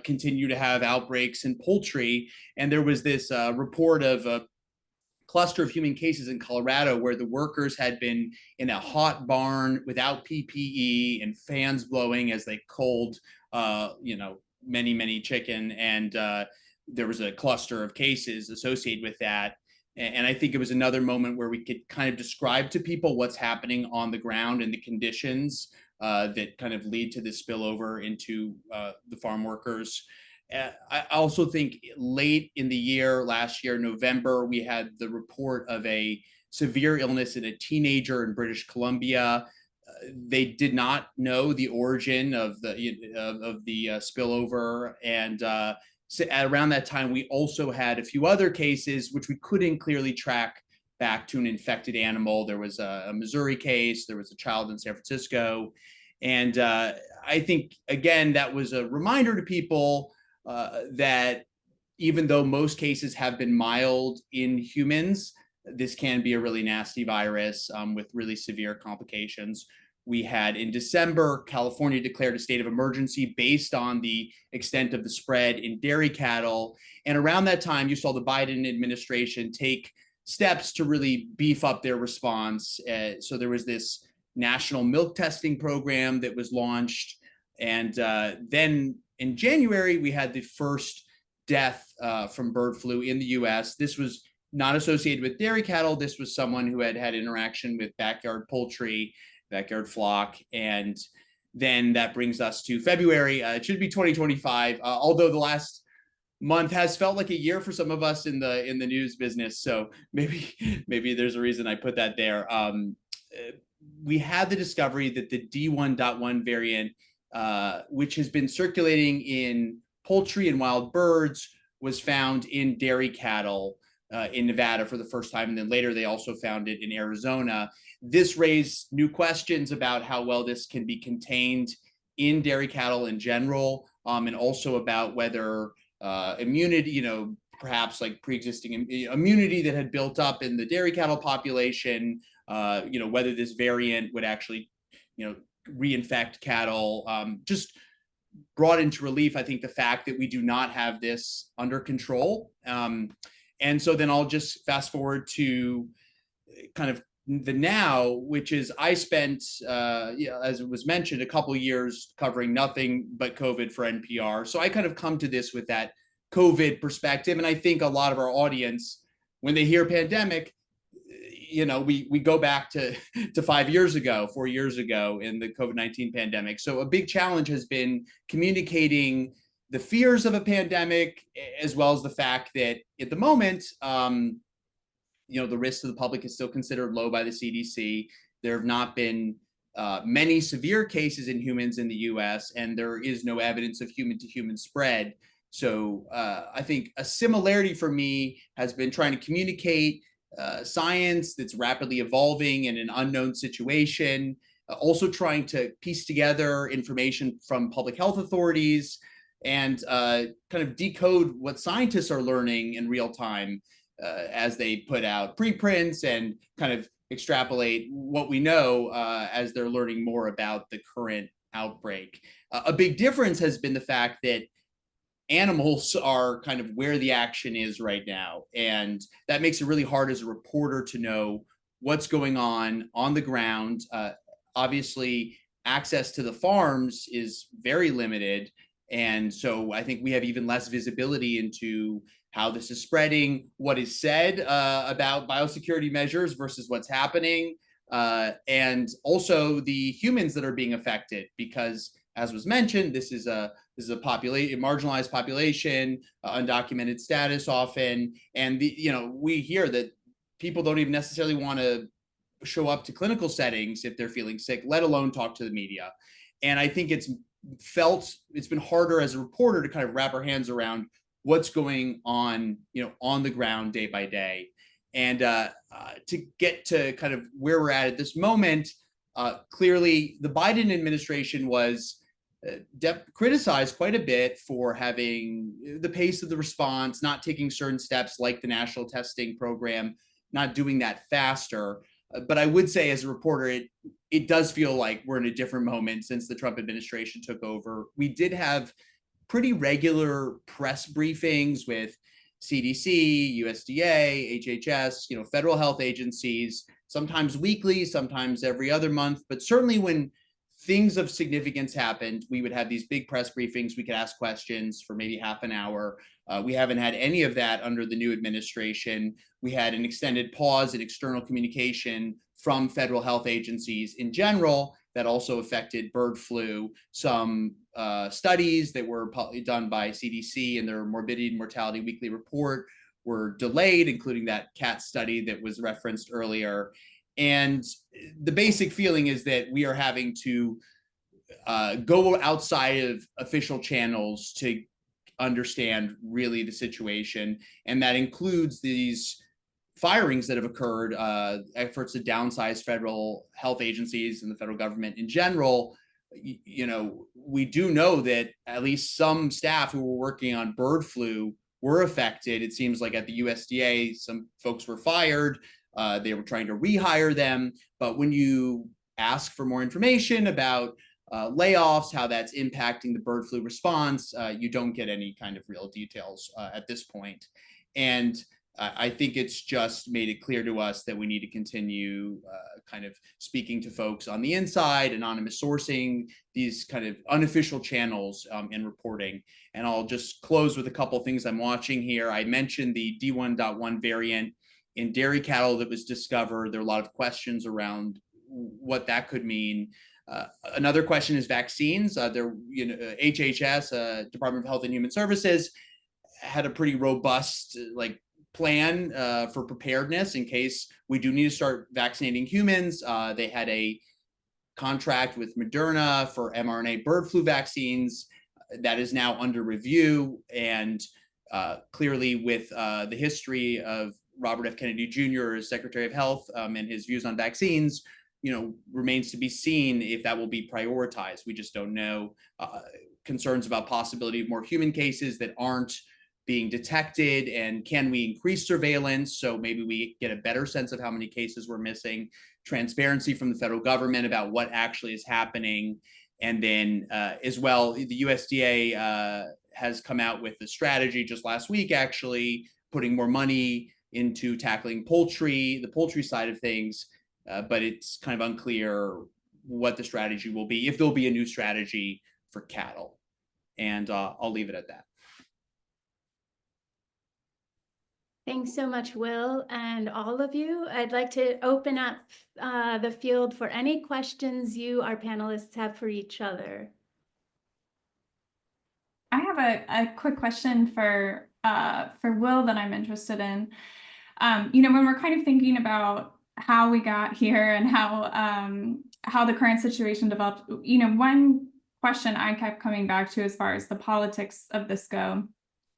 continue to have outbreaks in poultry. And there was this report of a cluster of human cases in Colorado where the workers had been in a hot barn without PPE and fans blowing as they culled, many chicken. And there was a cluster of cases associated with that. And I think it was another moment where we could kind of describe to people what's happening on the ground and the conditions that kind of lead to this spillover into the farm workers. I also think late in the year, last year, November, we had the report of a severe illness in a teenager in British Columbia. They did not know the origin of the spillover, and so around that time, we also had a few other cases which we couldn't clearly track back to an infected animal. There was a Missouri case, there was a child in San Francisco, and I think again that was a reminder to people that even though most cases have been mild in humans, this can be a really nasty virus with really severe complications. We had in December, California declared a state of emergency based on the extent of the spread in dairy cattle. And around that time, you saw the Biden administration take steps to really beef up their response. So there was this national milk testing program that was launched. And then in January, we had the first death from bird flu in the US. This was not associated with dairy cattle. This was someone who had had interaction with backyard poultry, backyard flock. And then that brings us to February. It should be 2025, although the last month has felt like a year for some of us in the news business. So maybe there's a reason I put that there. We had the discovery that the D1.1 variant, which has been circulating in poultry and wild birds, was found in dairy cattle in Nevada for the first time. And then later they also found it in Arizona. This raised new questions about how well this can be contained in dairy cattle in general, and also about whether immunity, perhaps like pre-existing immunity that had built up in the dairy cattle population, whether this variant would actually, reinfect cattle. Just brought into relief, I think, the fact that we do not have this under control. And so then I'll just fast forward to kind of the now, which is I spent, as it was mentioned, a couple of years covering nothing but COVID for NPR. So I kind of come to this with that COVID perspective. And I think a lot of our audience, when they hear pandemic, we go back to 4 years ago in the COVID-19 pandemic. So a big challenge has been communicating the fears of a pandemic, as well as the fact that at the moment, the risk to the public is still considered low by the CDC. There have not been many severe cases in humans in the US, and there is no evidence of human-to-human spread. So I think a similarity for me has been trying to communicate science that's rapidly evolving in an unknown situation, also trying to piece together information from public health authorities and kind of decode what scientists are learning in real time as they put out preprints and kind of extrapolate what we know as they're learning more about the current outbreak. A big difference has been the fact that animals are kind of where the action is right now. And that makes it really hard as a reporter to know what's going on the ground. Obviously, access to the farms is very limited. And so I think we have even less visibility into how this is spreading, what is said about biosecurity measures versus what's happening, and also the humans that are being affected, because as was mentioned, this is a marginalized population, undocumented status often, and we hear that people don't even necessarily want to show up to clinical settings if they're feeling sick, let alone talk to the media. And I think it's been harder as a reporter to kind of wrap our hands around what's going on, on the ground day by day. And to get to kind of where we're at this moment, clearly the Biden administration was criticized quite a bit for having the pace of the response, not taking certain steps like the national testing program, not doing that faster. But I would say as a reporter, it does feel like we're in a different moment since the Trump administration took over. We did have pretty regular press briefings with CDC, USDA, HHS, federal health agencies, sometimes weekly, sometimes every other month. But certainly when things of significance happened, we would have these big press briefings. We could ask questions for maybe half an hour. We haven't had any of that under the new administration. We had an extended pause in external communication from federal health agencies in general that also affected bird flu. Some studies that were done by CDC in their morbidity and mortality weekly report were delayed, including that cat study that was referenced earlier. And the basic feeling is that we are having to go outside of official channels to understand really the situation. And that includes these firings that have occurred, efforts to downsize federal health agencies and the federal government in general. We do know that at least some staff who were working on bird flu were affected. It seems like at the USDA, some folks were fired. They were trying to rehire them. But when you ask for more information about layoffs, how that's impacting the bird flu response, you don't get any kind of real details at this point. And I think it's just made it clear to us that we need to continue kind of speaking to folks on the inside, anonymous sourcing, these kind of unofficial channels in reporting. And I'll just close with a couple things I'm watching here. I mentioned the D1.1 variant in dairy cattle that was discovered. There are a lot of questions around what that could mean. Another question is vaccines. HHS, Department of Health and Human Services, had a pretty robust plan for preparedness in case we do need to start vaccinating humans. They had a contract with Moderna for mRNA bird flu vaccines that is now under review. And clearly with the history of Robert F. Kennedy Jr. as Secretary of Health and his views on vaccines, remains to be seen if that will be prioritized. We just don't know. Concerns about possibility of more human cases that aren't being detected, and can we increase surveillance so maybe we get a better sense of how many cases we're missing, transparency from the federal government about what actually is happening. And then as well, the USDA has come out with a strategy just last week, actually putting more money into tackling the poultry side of things, but it's kind of unclear what the strategy will be, if there'll be a new strategy for cattle. And I'll leave it at that. Thanks so much, Will, and all of you. I'd like to open up the field for any questions you, our panelists, have for each other. I have a quick question for Will that I'm interested in. When we're kind of thinking about how we got here and how the current situation developed, one question I kept coming back to as far as the politics of this go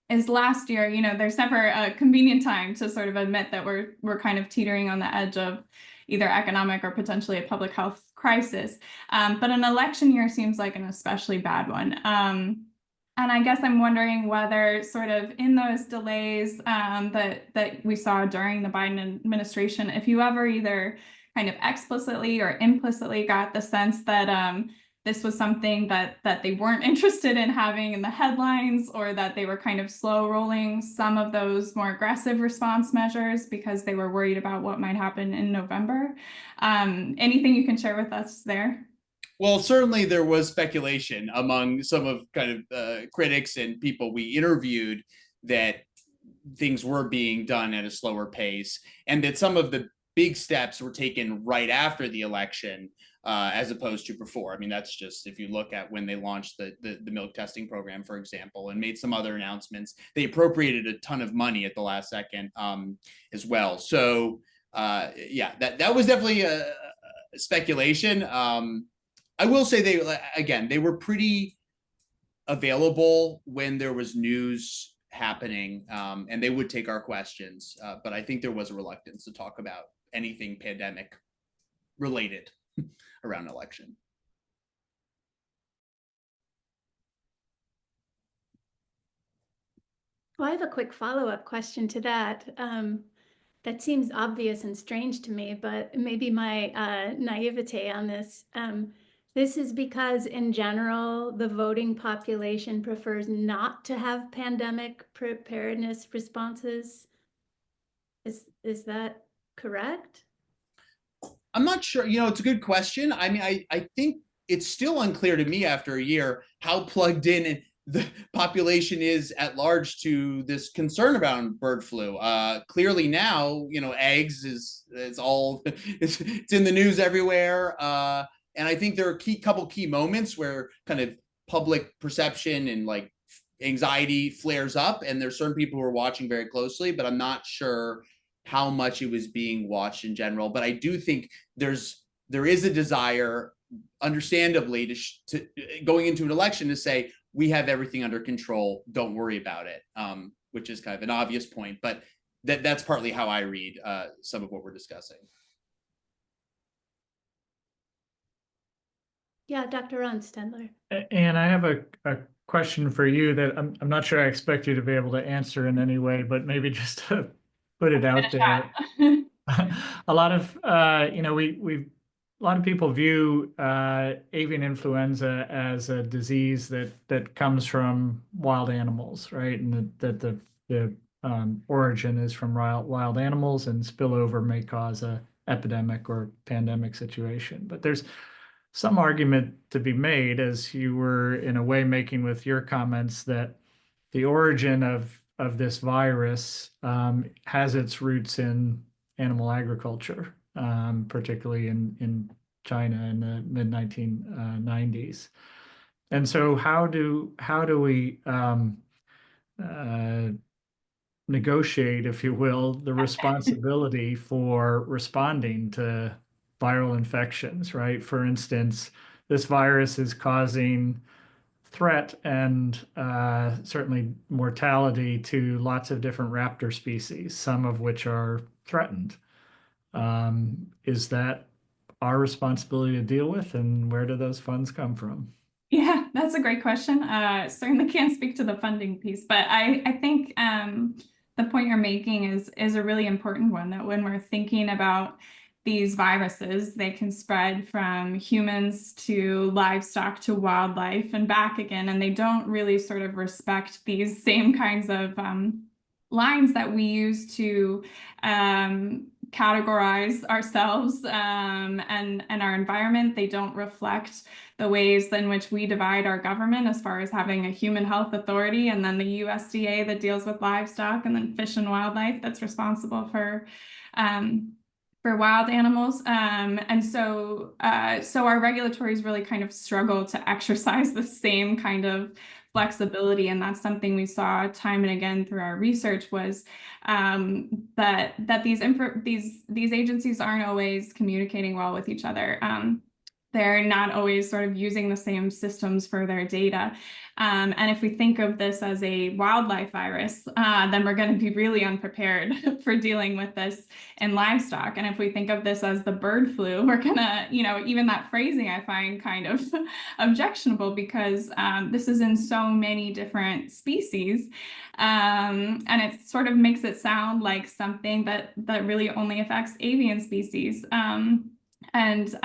is last year, there's never a convenient time to sort of admit that we're kind of teetering on the edge of either economic or potentially a public health crisis. But an election year seems like an especially bad one. And I guess I'm wondering whether sort of in those delays that we saw during the Biden administration, if you ever either kind of explicitly or implicitly got the sense that this was something that they weren't interested in having in the headlines, or that they were kind of slow rolling some of those more aggressive response measures because they were worried about what might happen in November. Anything you can share with us there? Well, certainly there was speculation among some of kind of critics and people we interviewed that things were being done at a slower pace, and that some of the big steps were taken right after the election, as opposed to before. I mean, that's just, if you look at when they launched the milk testing program, for example, and made some other announcements, they appropriated a ton of money at the last second, as well. So yeah, that was definitely a speculation. I will say they were pretty available when there was news happening, and they would take our questions. But I think there was a reluctance to talk about anything pandemic related around election. Well, I have a quick follow-up question to that. That seems obvious and strange to me, but maybe my naivete on this. This is because, in general, the voting population prefers not to have pandemic preparedness responses. Is that correct? I'm not sure. You know, it's a good question. I mean, I think it's still unclear to me after a year how plugged in the population is at large to this concern about bird flu. Clearly now, you know, eggs it's all it's in the news everywhere. And I think there are couple key moments where kind of public perception and like anxiety flares up, and there's certain people who are watching very closely, but I'm not sure how much it was being watched in general. But I do think there is a desire, understandably, to going into an election to say, we have everything under control, don't worry about it, which is kind of an obvious point, but that's partly how I read some of what we're discussing. Yeah, Dr. Ron Stendler. And I have a question for you that I'm not sure I expect you to be able to answer in any way, but maybe just to put it out there. A lot of a lot of people view avian influenza as a disease that comes from wild animals, right? And that the origin is from wild animals, and spillover may cause a epidemic or pandemic situation. But there's some argument to be made, as you were in a way making with your comments, that the origin of this virus has its roots in animal agriculture, particularly in China in the mid-1990s. And so how do we negotiate, if you will, the responsibility for responding to viral infections, right? For instance, this virus is causing threat and certainly mortality to lots of different raptor species, some of which are threatened. Is that our responsibility to deal with, and where do those funds come from? Yeah, that's a great question. Certainly can't speak to the funding piece, but I think the point you're making is a really important one, that when we're thinking about these viruses, they can spread from humans to livestock to wildlife and back again, and they don't really sort of respect these same kinds of lines that we use to categorize ourselves and our environment. They don't reflect the ways in which we divide our government, as far as having a human health authority, and then the USDA that deals with livestock, and then fish and wildlife that's responsible for wild animals. And so our regulatories really kind of struggle to exercise the same kind of flexibility. And that's something we saw time and again through our research, was that these agencies aren't always communicating well with each other. They're not always sort of using the same systems for their data. And if we think of this as a wildlife virus, then we're going to be really unprepared for dealing with this in livestock. And if we think of this as the bird flu, we're going to, even that phrasing I find kind of objectionable, because this is in so many different species. And it sort of makes it sound like something that really only affects avian species. And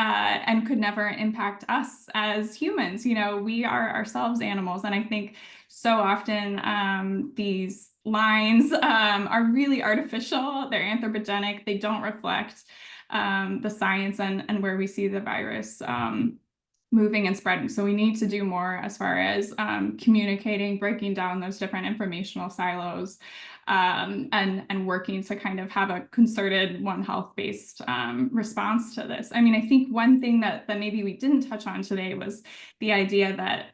could never impact us as humans. We are ourselves animals. And I think so often these lines are really artificial. They're anthropogenic. They don't reflect the science and where we see the virus moving and spreading. So we need to do more as far as communicating, breaking down those different informational silos, and working to kind of have a concerted One Health-based response to this. I mean, I think one thing that maybe we didn't touch on today was the idea that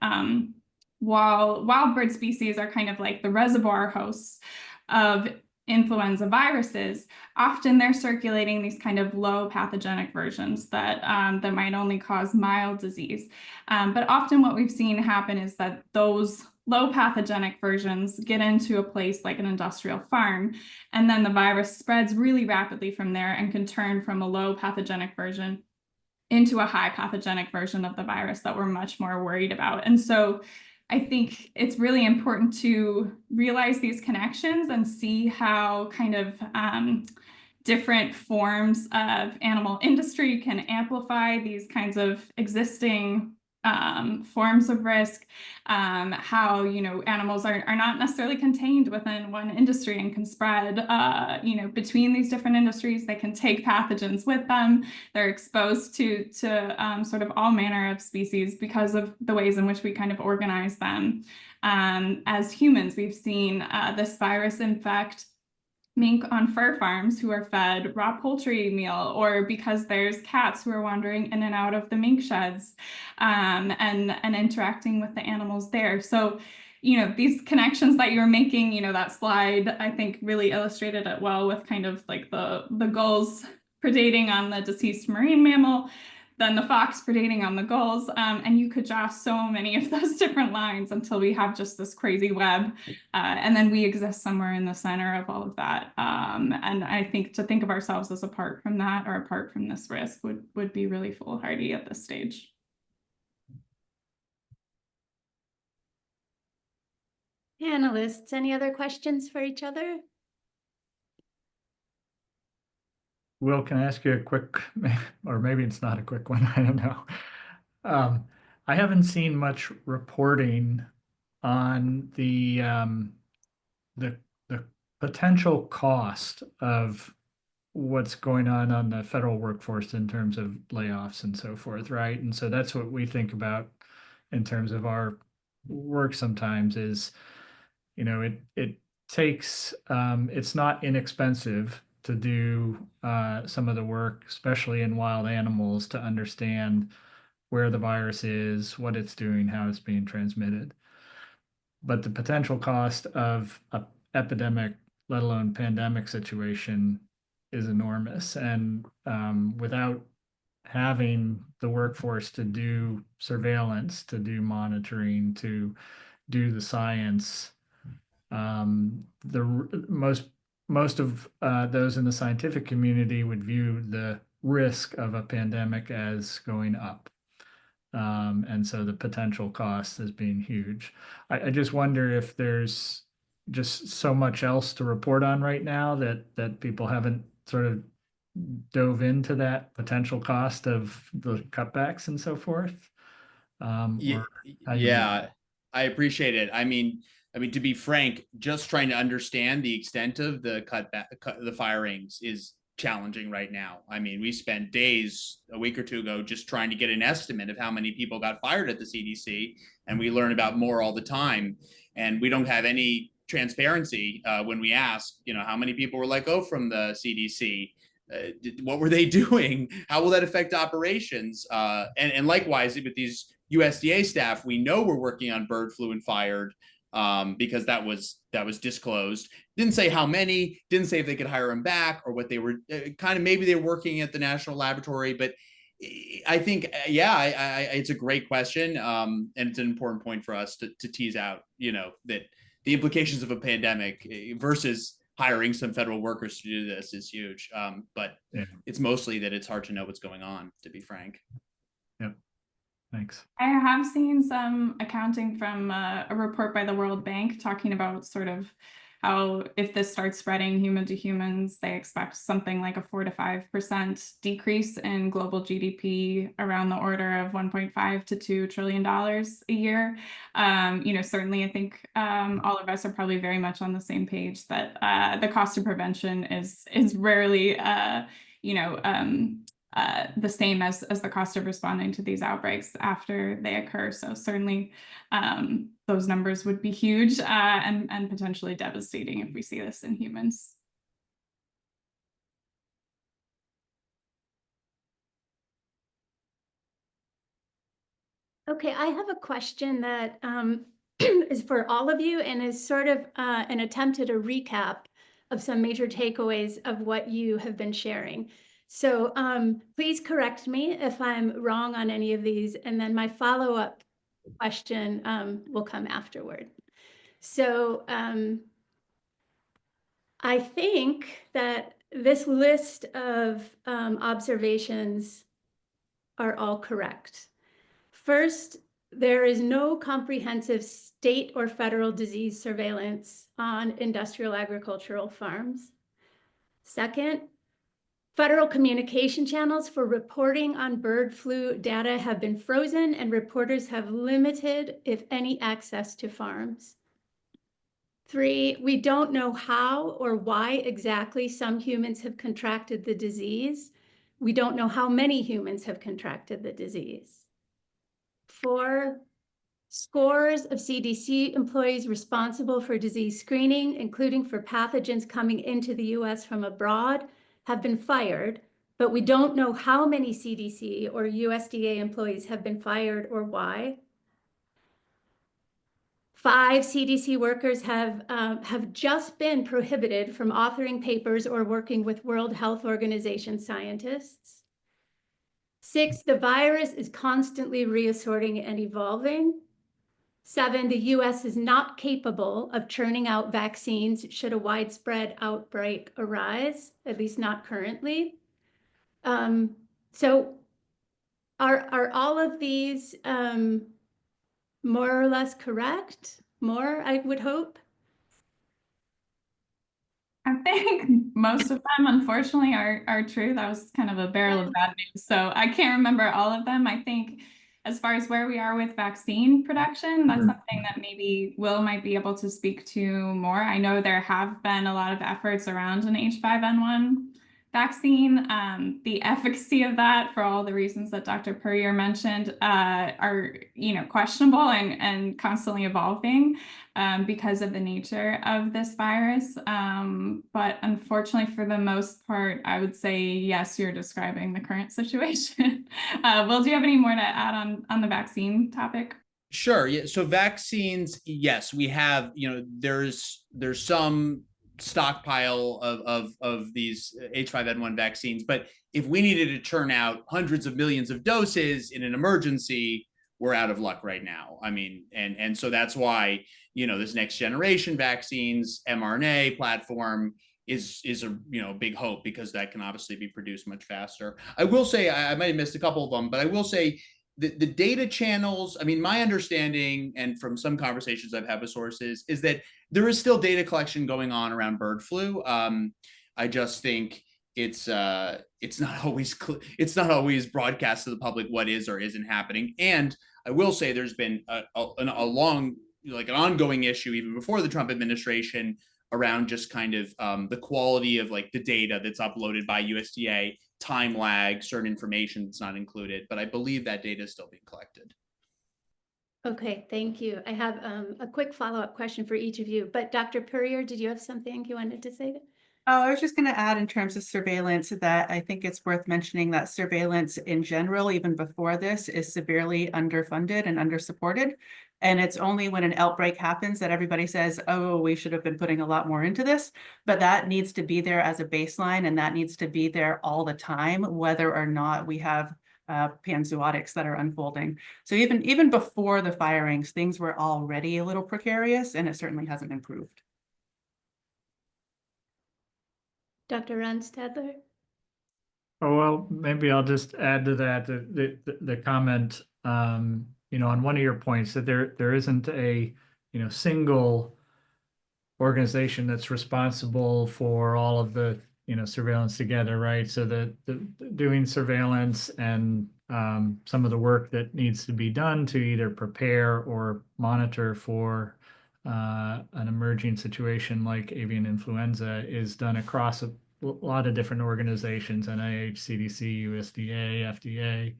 while wild bird species are kind of like the reservoir hosts of influenza viruses, often they're circulating these kind of low pathogenic versions that that might only cause mild disease. But often what we've seen happen is that those low pathogenic versions get into a place like an industrial farm, and then the virus spreads really rapidly from there and can turn from a low pathogenic version into a high pathogenic version of the virus that we're much more worried about. And so I think it's really important to realize these connections and see how kind of different forms of animal industry can amplify these kinds of existing forms of risk, how, you know, animals are not necessarily contained within one industry and can spread, you know, between these different industries. They can take pathogens with them. They're exposed to sort of all manner of species because of the ways in which we kind of organize them. As humans, we've seen this virus infect mink on fur farms who are fed raw poultry meal, or because there's cats who are wandering in and out of the mink sheds and interacting with the animals there. So, you know, these connections that you're making, you know, that slide, I think really illustrated it well with kind of like the gulls predating on the deceased marine mammal, then the fox predating on the gulls. And you could draw so many of those different lines until we have just this crazy web. And then we exist somewhere in the center of all of that. And I think to think of ourselves as apart from that or apart from this risk would be really foolhardy at this stage. Panelists, any other questions for each other? Will, can I ask you a quick, or maybe it's not a quick one, I don't know. I haven't seen much reporting on the potential cost of what's going on the federal workforce in terms of layoffs and so forth, right? And so that's what we think about in terms of our work sometimes is, you know, it takes, it's not inexpensive to do some of the work, especially in wild animals, to understand where the virus is, what it's doing, how it's being transmitted. But the potential cost of an epidemic, let alone pandemic situation, is enormous. And without having the workforce to do surveillance, to do monitoring, to do the science, most of those in the scientific community would view the risk of a pandemic as going up. And so the potential cost as being huge. I just wonder if there's just so much else to report on right now that people haven't sort of dove into that potential cost of the cutbacks and so forth. Yeah, I appreciate it. I mean, to be frank, just trying to understand the extent of the the firings is challenging right now. I mean, we spent days a week or two ago just trying to get an estimate of how many people got fired at the CDC, and we learn about more all the time. And we don't have any transparency when we ask, you know, how many people were let go from the CDC. What were they doing? How will that affect operations? And likewise, with these USDA staff, we know we're working on bird flu and fired because that was disclosed. Didn't say how many, didn't say if they could hire them back or what they were kind of, maybe they were working at the national laboratory. But I think, yeah, it's a great question. And it's an important point for us to tease out, you know, that the implications of a pandemic versus hiring some federal workers to do this is huge. But yeah, it's mostly that it's hard to know what's going on, to be frank. Yep. Thanks. I have seen some accounting from a report by the World Bank talking about sort of how if this starts spreading human to humans, they expect something like a 4 to 5% decrease in global GDP, around the order of $1.5 to $2 trillion a year. You know, certainly I think all of us are probably very much on the same page that the cost of prevention is rarely, you know, the same as the cost of responding to these outbreaks after they occur. So certainly those numbers would be huge and potentially devastating if we see this in humans. Okay, I have a question that is for all of you and is sort of an attempt at a recap of some major takeaways of what you have been sharing. So please correct me if I'm wrong on any of these, and then my follow-up question will come afterward. So I think that this list of observations are all correct. First, there is no comprehensive state or federal disease surveillance on industrial agricultural farms. Second, federal communication channels for reporting on bird flu data have been frozen and reporters have limited, if any, access to farms. 3, we don't know how or why exactly some humans have contracted the disease. We don't know how many humans have contracted the disease. 4, scores of CDC employees responsible for disease screening, including for pathogens coming into the US from abroad, have been fired, but we don't know how many CDC or USDA employees have been fired or why. 5, CDC workers have just been prohibited from authoring papers or working with World Health Organization scientists. 6, the virus is constantly reassorting and evolving. 7, the US is not capable of churning out vaccines should a widespread outbreak arise, at least not currently. So are all of these more or less correct? More, I would hope. I think most of them, unfortunately, are true. That was kind of a barrel of bad news. So I can't remember all of them. I think as far as where we are with vaccine production, that's something that maybe Will might be able to speak to more. I know there have been a lot of efforts around an H5N1 vaccine. The efficacy of that, for all the reasons that Dr. Puryear mentioned, are questionable and constantly evolving because of the nature of this virus. But unfortunately, for the most part, I would say yes, you're describing the current situation. Will, do you have any more to add on the vaccine topic? Sure. Yeah. So vaccines, yes, we have, there's some stockpile of these H5N1 vaccines, but if we needed to turn out hundreds of millions of doses in an emergency, we're out of luck right now. I mean, and so that's why, this next generation vaccines mRNA platform is a big hope, because that can obviously be produced much faster. I will say, I might have missed a couple of them, but I will say the data channels, I mean, my understanding, and from some conversations I've had with sources, is that there is still data collection going on around bird flu. I just think it's not always broadcast to the public what is or isn't happening. And I will say there's been a long, an ongoing issue even before the Trump administration around just kind of the quality of the data that's uploaded by USDA, time lag, certain information that's not included, but I believe that data is still being collected. Okay, thank you. I have a quick follow-up question for each of you, but Dr. Puryear, did you have something you wanted to say? Oh, I was just going to add in terms of surveillance that I think it's worth mentioning that surveillance in general, even before this, is severely underfunded and undersupported. And it's only when an outbreak happens that everybody says, oh, we should have been putting a lot more into this. But that needs to be there as a baseline, and that needs to be there all the time, whether or not we have panzootics that are unfolding. So even before the firings, things were already a little precarious, and it certainly hasn't improved. Dr. Ronstadler? Oh, well, maybe I'll just add to that the comment, on one of your points that there isn't a, single organization that's responsible for all of the, surveillance together, right? So the doing surveillance and some of the work that needs to be done to either prepare or monitor for an emerging situation like avian influenza is done across lot of different organizations, NIH, CDC, USDA, FDA,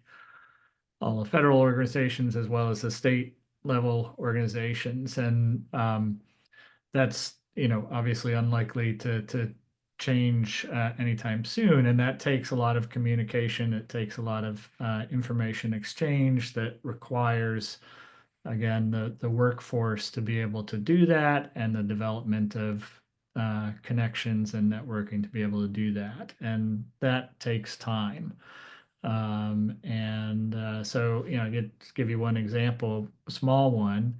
all the federal organizations, as well as the state level organizations. And that's, obviously unlikely to change anytime soon. And that takes a lot of communication. It takes a lot of information exchange that requires, again, the workforce to be able to do that, and the development of connections and networking to be able to do that. And that takes time. So, just give you one example, a small one.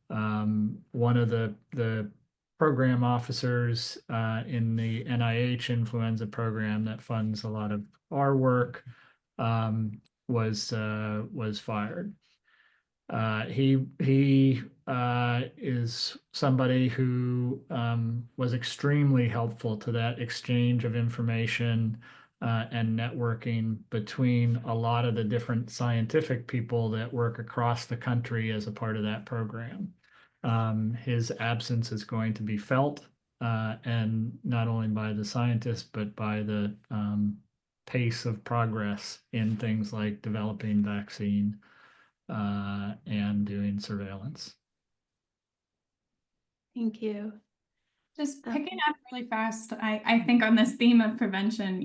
One of the program officers in the NIH influenza program that funds a lot of our work was fired. He is somebody who was extremely helpful to that exchange of information and networking between a lot of the different scientific people that work across the country as a part of that program. His absence is going to be felt, and not only by the scientists, but by the pace of progress in things like developing vaccine and doing surveillance. Thank you. Just picking up really fast, I think on this theme of prevention,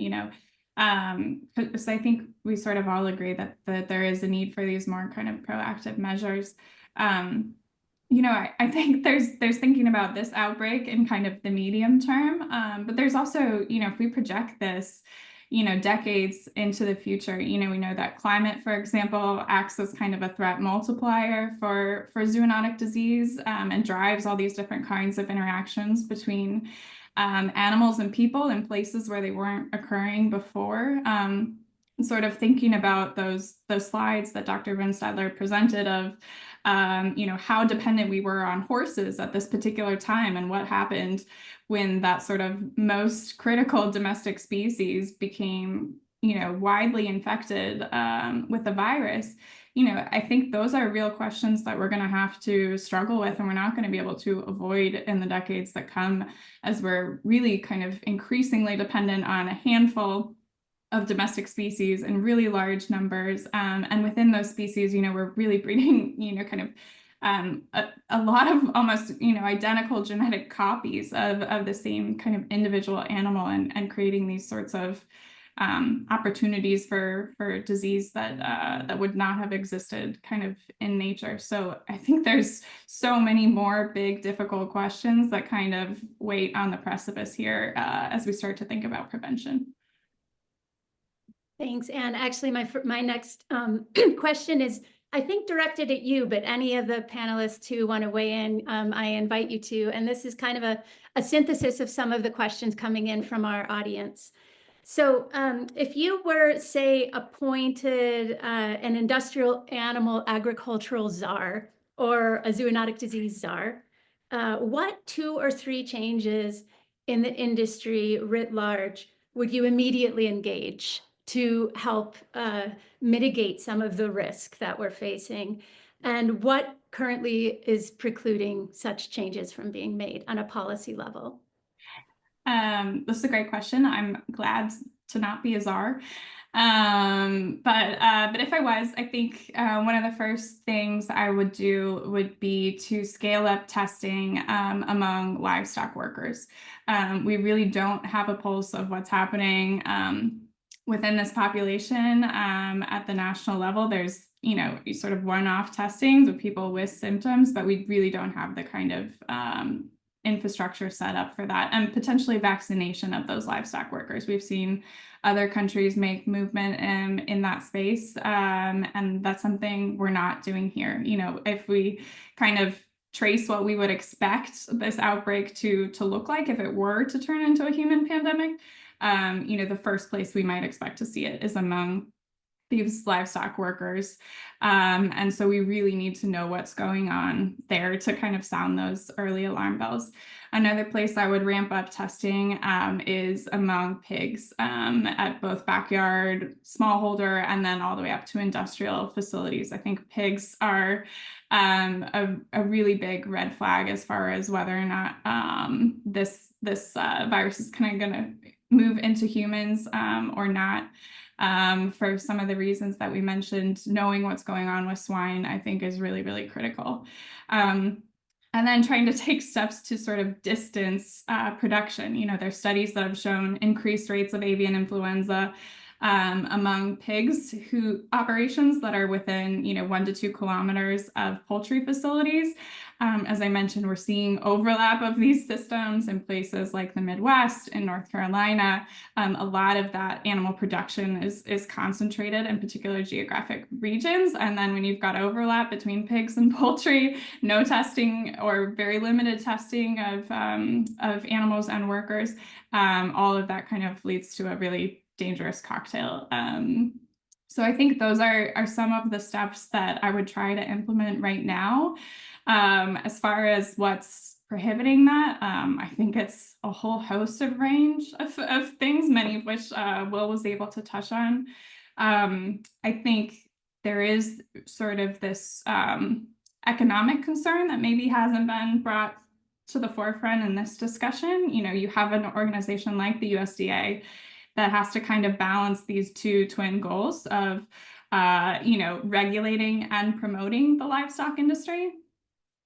because I think we sort of all agree that there is a need for these more kind of proactive measures. I think there's thinking about this outbreak in kind of the medium term, but there's also, if we project this, decades into the future, we know that climate, for example, acts as kind of a threat multiplier for zoonotic disease, and drives all these different kinds of interactions between animals and people in places where they weren't occurring before. Sort of thinking about those slides that Dr. Vinstadler presented of, how dependent we were on horses at this particular time, and what happened when that sort of most critical domestic species became, widely infected with the virus. I think those are real questions that we're going to have to struggle with, and we're not going to be able to avoid in the decades that come, as we're really kind of increasingly dependent on a handful of domestic species in really large numbers. And within those species, we're really breeding, kind of a lot of almost, identical genetic copies of the same kind of individual animal, and creating these sorts of opportunities for disease that would not have existed kind of in nature. So I think there's so many more big, difficult questions that kind of wait on the precipice here as we start to think about prevention. Thanks. And actually, my next question is, I think, directed at you, but any of the panelists who want to weigh in, I invite you to. And this is kind of a synthesis of some of the questions coming in from our audience. So if you were, say, appointed an industrial animal agricultural czar or a zoonotic disease czar, what 2 or 3 changes in the industry writ large would you immediately engage to help mitigate some of the risk that we're facing? And what currently is precluding such changes from being made on a policy level? This is a great question. I'm glad to not be a czar. But if I was, I think one of the first things I would do would be to scale up testing among livestock workers. We really don't have a pulse of what's happening within this population at the national level. There's, sort of one-off testings with people with symptoms, but we really don't have the kind of infrastructure set up for that, and potentially vaccination of those livestock workers. We've seen other countries make movement in that space, and that's something we're not doing here. If we kind of trace what we would expect this outbreak to look like if it were to turn into a human pandemic, the first place we might expect to see it is among these livestock workers. And so we really need to know what's going on there to kind of sound those early alarm bells. Another place I would ramp up testing is among pigs at both backyard, smallholder, and then all the way up to industrial facilities. I think pigs are a really big red flag as far as whether or not this virus is kind of going to move into humans or not. For some of the reasons that we mentioned, knowing what's going on with swine, I think is really, really critical. And then trying to take steps to sort of distance production. You know, there's studies that have shown increased rates of avian influenza among pigs operations that are within, 1 to 2 kilometers of poultry facilities. As I mentioned, we're seeing overlap of these systems in places like the Midwest and North Carolina. A lot of that animal production is concentrated in particular geographic regions. And then when you've got overlap between pigs and poultry, no testing or very limited testing of animals and workers, all of that kind of leads to a really dangerous cocktail. So I think those are some of the steps that I would try to implement right now. As far as what's prohibiting that, I think it's a whole host of range of things, many of which Will was able to touch on. I think there is sort of this economic concern that maybe hasn't been brought to the forefront in this discussion. You have an organization like the USDA that has to kind of balance these two twin goals of, regulating and promoting the livestock industry.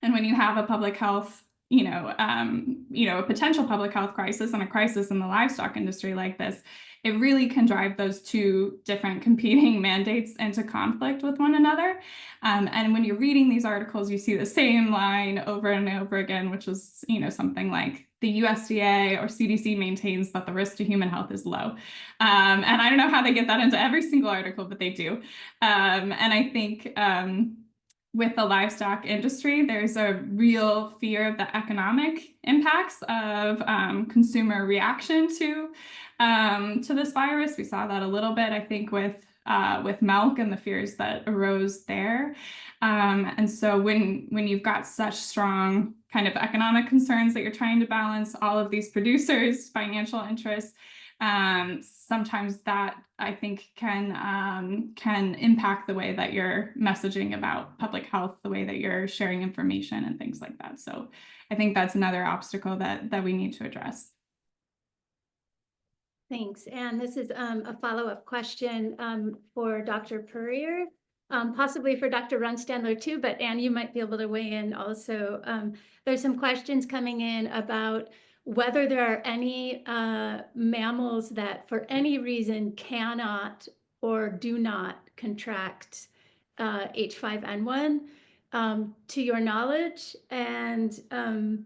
And when you have a public health, a potential public health crisis and a crisis in the livestock industry like this, it really can drive those two different competing mandates into conflict with one another. And when you're reading these articles, you see the same line over and over again, which is, something like the USDA or CDC maintains that the risk to human health is low. And I don't know how they get that into every single article, but they do. And I think with the livestock industry, there's a real fear of the economic impacts of consumer reaction to this virus. We saw that a little bit, I think, with milk and the fears that arose there. And so when you've got such strong kind of economic concerns that you're trying to balance, all of these producers' financial interests, sometimes that I think can impact the way that you're messaging about public health, the way that you're sharing information and things like that. So I think that's another obstacle that we need to address. Thanks. And this is a follow-up question for Dr. Purrier, possibly for Dr. Runstandler too, but Anne, you might be able to weigh in also. There's some questions coming in about whether there are any mammals that for any reason cannot or do not contract H5N1 to your knowledge, and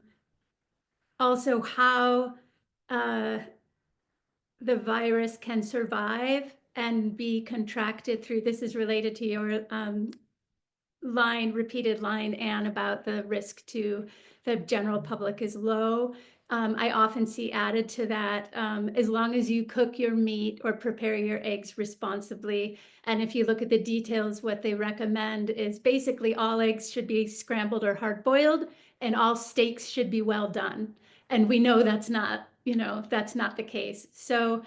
also how the virus can survive and be contracted through. This is related to your repeated line, Anne, about the risk to the general public is low. I often see added to that, as long as you cook your meat or prepare your eggs responsibly. And if you look at the details, what they recommend is basically all eggs should be scrambled or hard-boiled, and all steaks should be well done. And we know that's not, that's not the case. So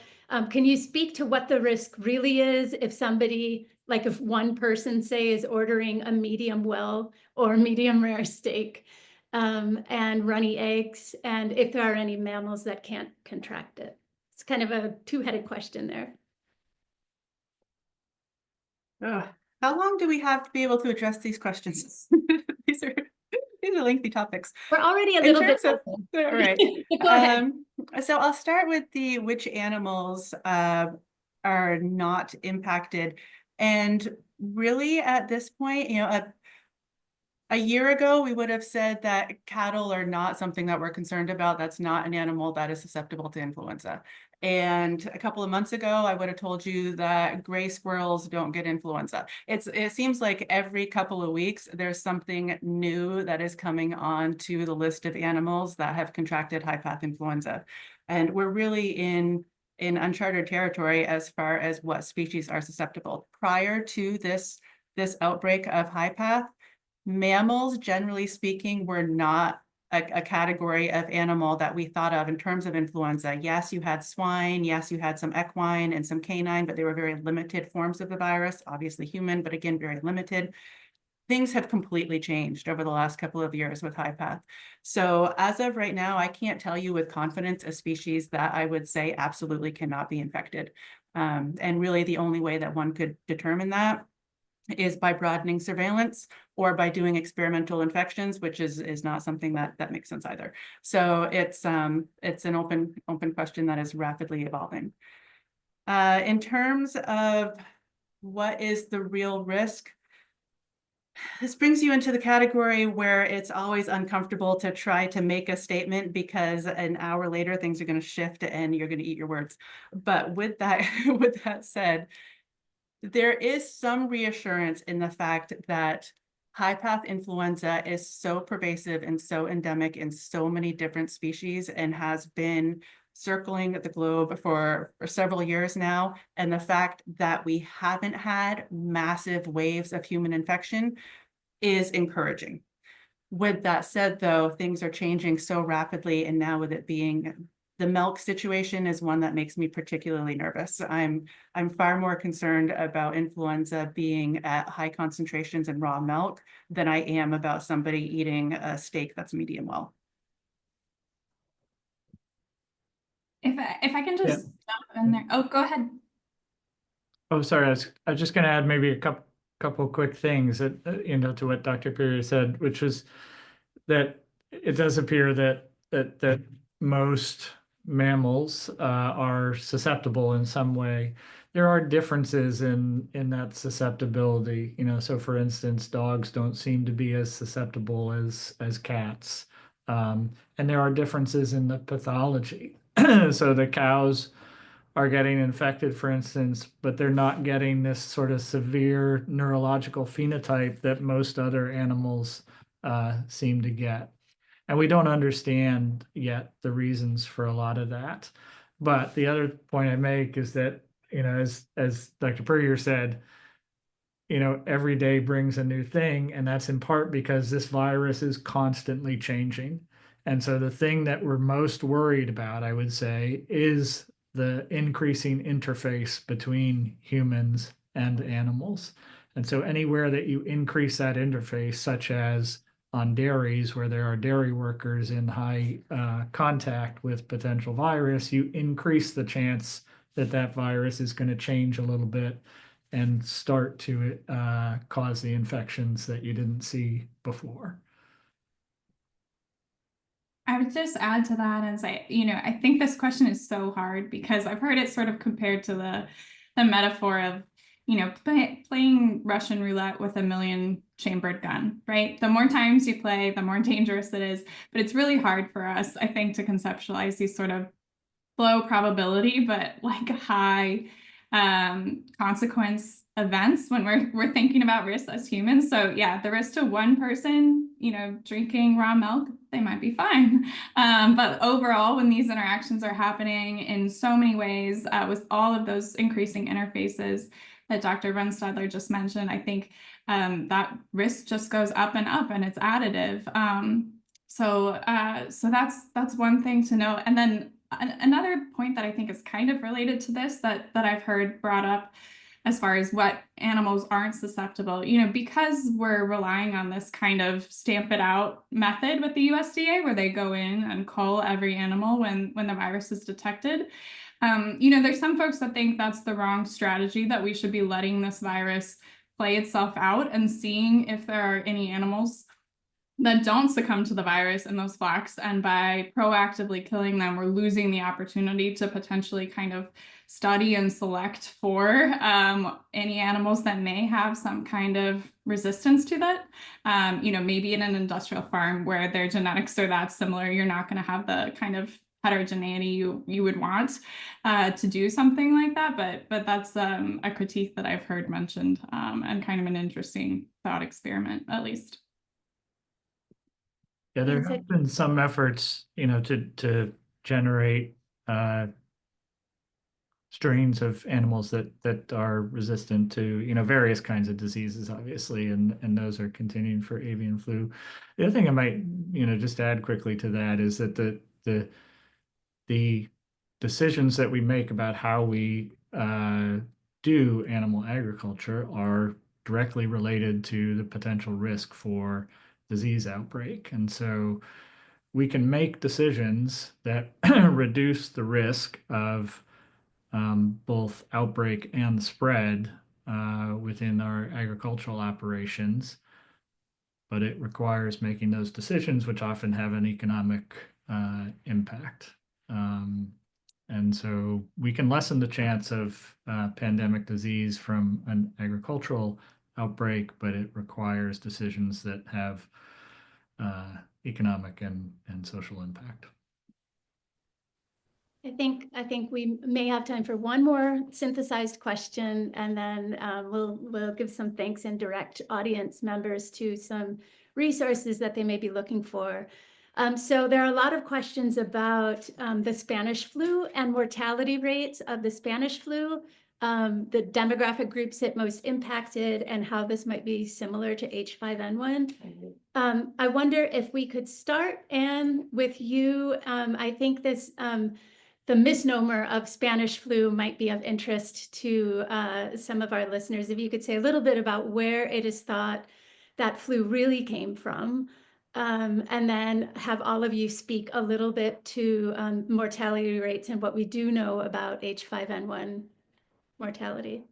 can you speak to what the risk really is if somebody, like if one person, say, is ordering a medium well or medium rare steak and runny eggs, and if there are any mammals that can't contract it? It's kind of a two-headed question there. Oh, how long do we have to be able to address these questions? These are lengthy topics. We're already a little bit. All right. Go ahead. So I'll start with which animals are not impacted. And really at this point, a year ago, we would have said that cattle are not something that we're concerned about. That's not an animal that is susceptible to influenza. And a couple of months ago, I would have told you that gray squirrels don't get influenza. It seems like every couple of weeks, there's something new that is coming on to the list of animals that have contracted high-path influenza. And we're really in uncharted territory as far as what species are susceptible. Prior to this this outbreak of high path, mammals, generally speaking, were not a category of animal that we thought of in terms of influenza. Yes, you had swine, yes, you had some equine and some canine, but they were very limited forms of the virus, obviously human, but again, very limited. Things have completely changed over the last couple of years with high path. So as of right now, I can't tell you with confidence a species that I would say absolutely cannot be infected. And really the only way that one could determine that is by broadening surveillance or by doing experimental infections, which is not something that makes sense either. So it's an open question that is rapidly evolving. In terms of what is the real risk, this brings you into the category where it's always uncomfortable to try to make a statement because an hour later things are going to shift and you're going to eat your words. But with that, with that said, there is some reassurance in the fact that high path influenza is so pervasive and so endemic in so many different species and has been circling the globe for several years now. And the fact that we haven't had massive waves of human infection is encouraging. With that said, though, things are changing so rapidly, and now with it being the milk situation is one that makes me particularly nervous. I'm far more concerned about influenza being at high concentrations in raw milk than I am about somebody eating a steak that's medium well. If I can just jump in there. Oh, go ahead. Oh, sorry. I was just going to add maybe a couple quick things that to what Dr. Perry said, which was that it does appear that most mammals are susceptible in some way. There are differences in that susceptibility. So for instance, dogs don't seem to be as susceptible as cats, and there are differences in the pathology. So the cows are getting infected, for instance, but they're not getting this sort of severe neurological phenotype that most other animals seem to get. And we don't understand yet the reasons for a lot of that. But the other point I make is that, as Dr. Puryear said, every day brings a new thing, and that's in part because this virus is constantly changing. And so the thing that we're most worried about, I would say, is the increasing interface between humans and animals. And so anywhere that you increase that interface, such as on dairies where there are dairy workers in high contact with potential virus, you increase the chance that virus is going to change a little bit and start to cause the infections that you didn't see before. I would just add to that and say, I think this question is so hard because I've heard it sort of compared to the metaphor of, playing Russian roulette with a million chambered gun, right? The more times you play, the more dangerous it is. But it's really hard for us, I think, to conceptualize these sort of low probability, but like high consequence events when we're thinking about risks as humans. So yeah, the risk to one person, drinking raw milk, they might be fine. But overall, when these interactions are happening in so many ways with all of those increasing interfaces that Dr. Runstadler just mentioned, I think that risk just goes up and up, and it's additive. So that's one thing to know. And then another point that I think is kind of related to this that I've heard brought up as far as what animals aren't susceptible, because we're relying on this kind of stamp it out method with the USDA where they go in and cull every animal when the virus is detected. There's some folks that think that's the wrong strategy, that we should be letting this virus play itself out and seeing if there are any animals that don't succumb to the virus in those flocks. And by proactively killing them, we're losing the opportunity to potentially kind of study and select for any animals that may have some kind of resistance to that. Maybe in an industrial farm where their genetics are that similar, you're not going to have the kind of heterogeneity you would want to do something like that. But that's a critique that I've heard mentioned and kind of an interesting thought experiment, at least. Yeah, there have been some efforts, to generate strains of animals that are resistant to, you know, various kinds of diseases, obviously, and those are continuing for avian flu. The other thing I might, you know, just add quickly to that is that the decisions that we make about how we do animal agriculture are directly related to the potential risk for disease outbreak. And so we can make decisions that reduce the risk of both outbreak and spread within our agricultural operations, but it requires making those decisions, which often have an economic impact. And so we can lessen the chance of pandemic disease from an agricultural outbreak, but it requires decisions that have economic and social impact. I think we may have time for one more synthesized question, and then we'll give some thanks and direct audience members to some resources that they may be looking for. So there are a lot of questions about the Spanish flu and mortality rates of the Spanish flu, the demographic groups it most impacted, and how this might be similar to H5N1. I wonder if we could start, Anne, with you. I think this the misnomer of Spanish flu might be of interest to some of our listeners. If you could say a little bit about where it is thought that flu really came from, and then have all of you speak a little bit to mortality rates and what we do know about H5N1 mortality.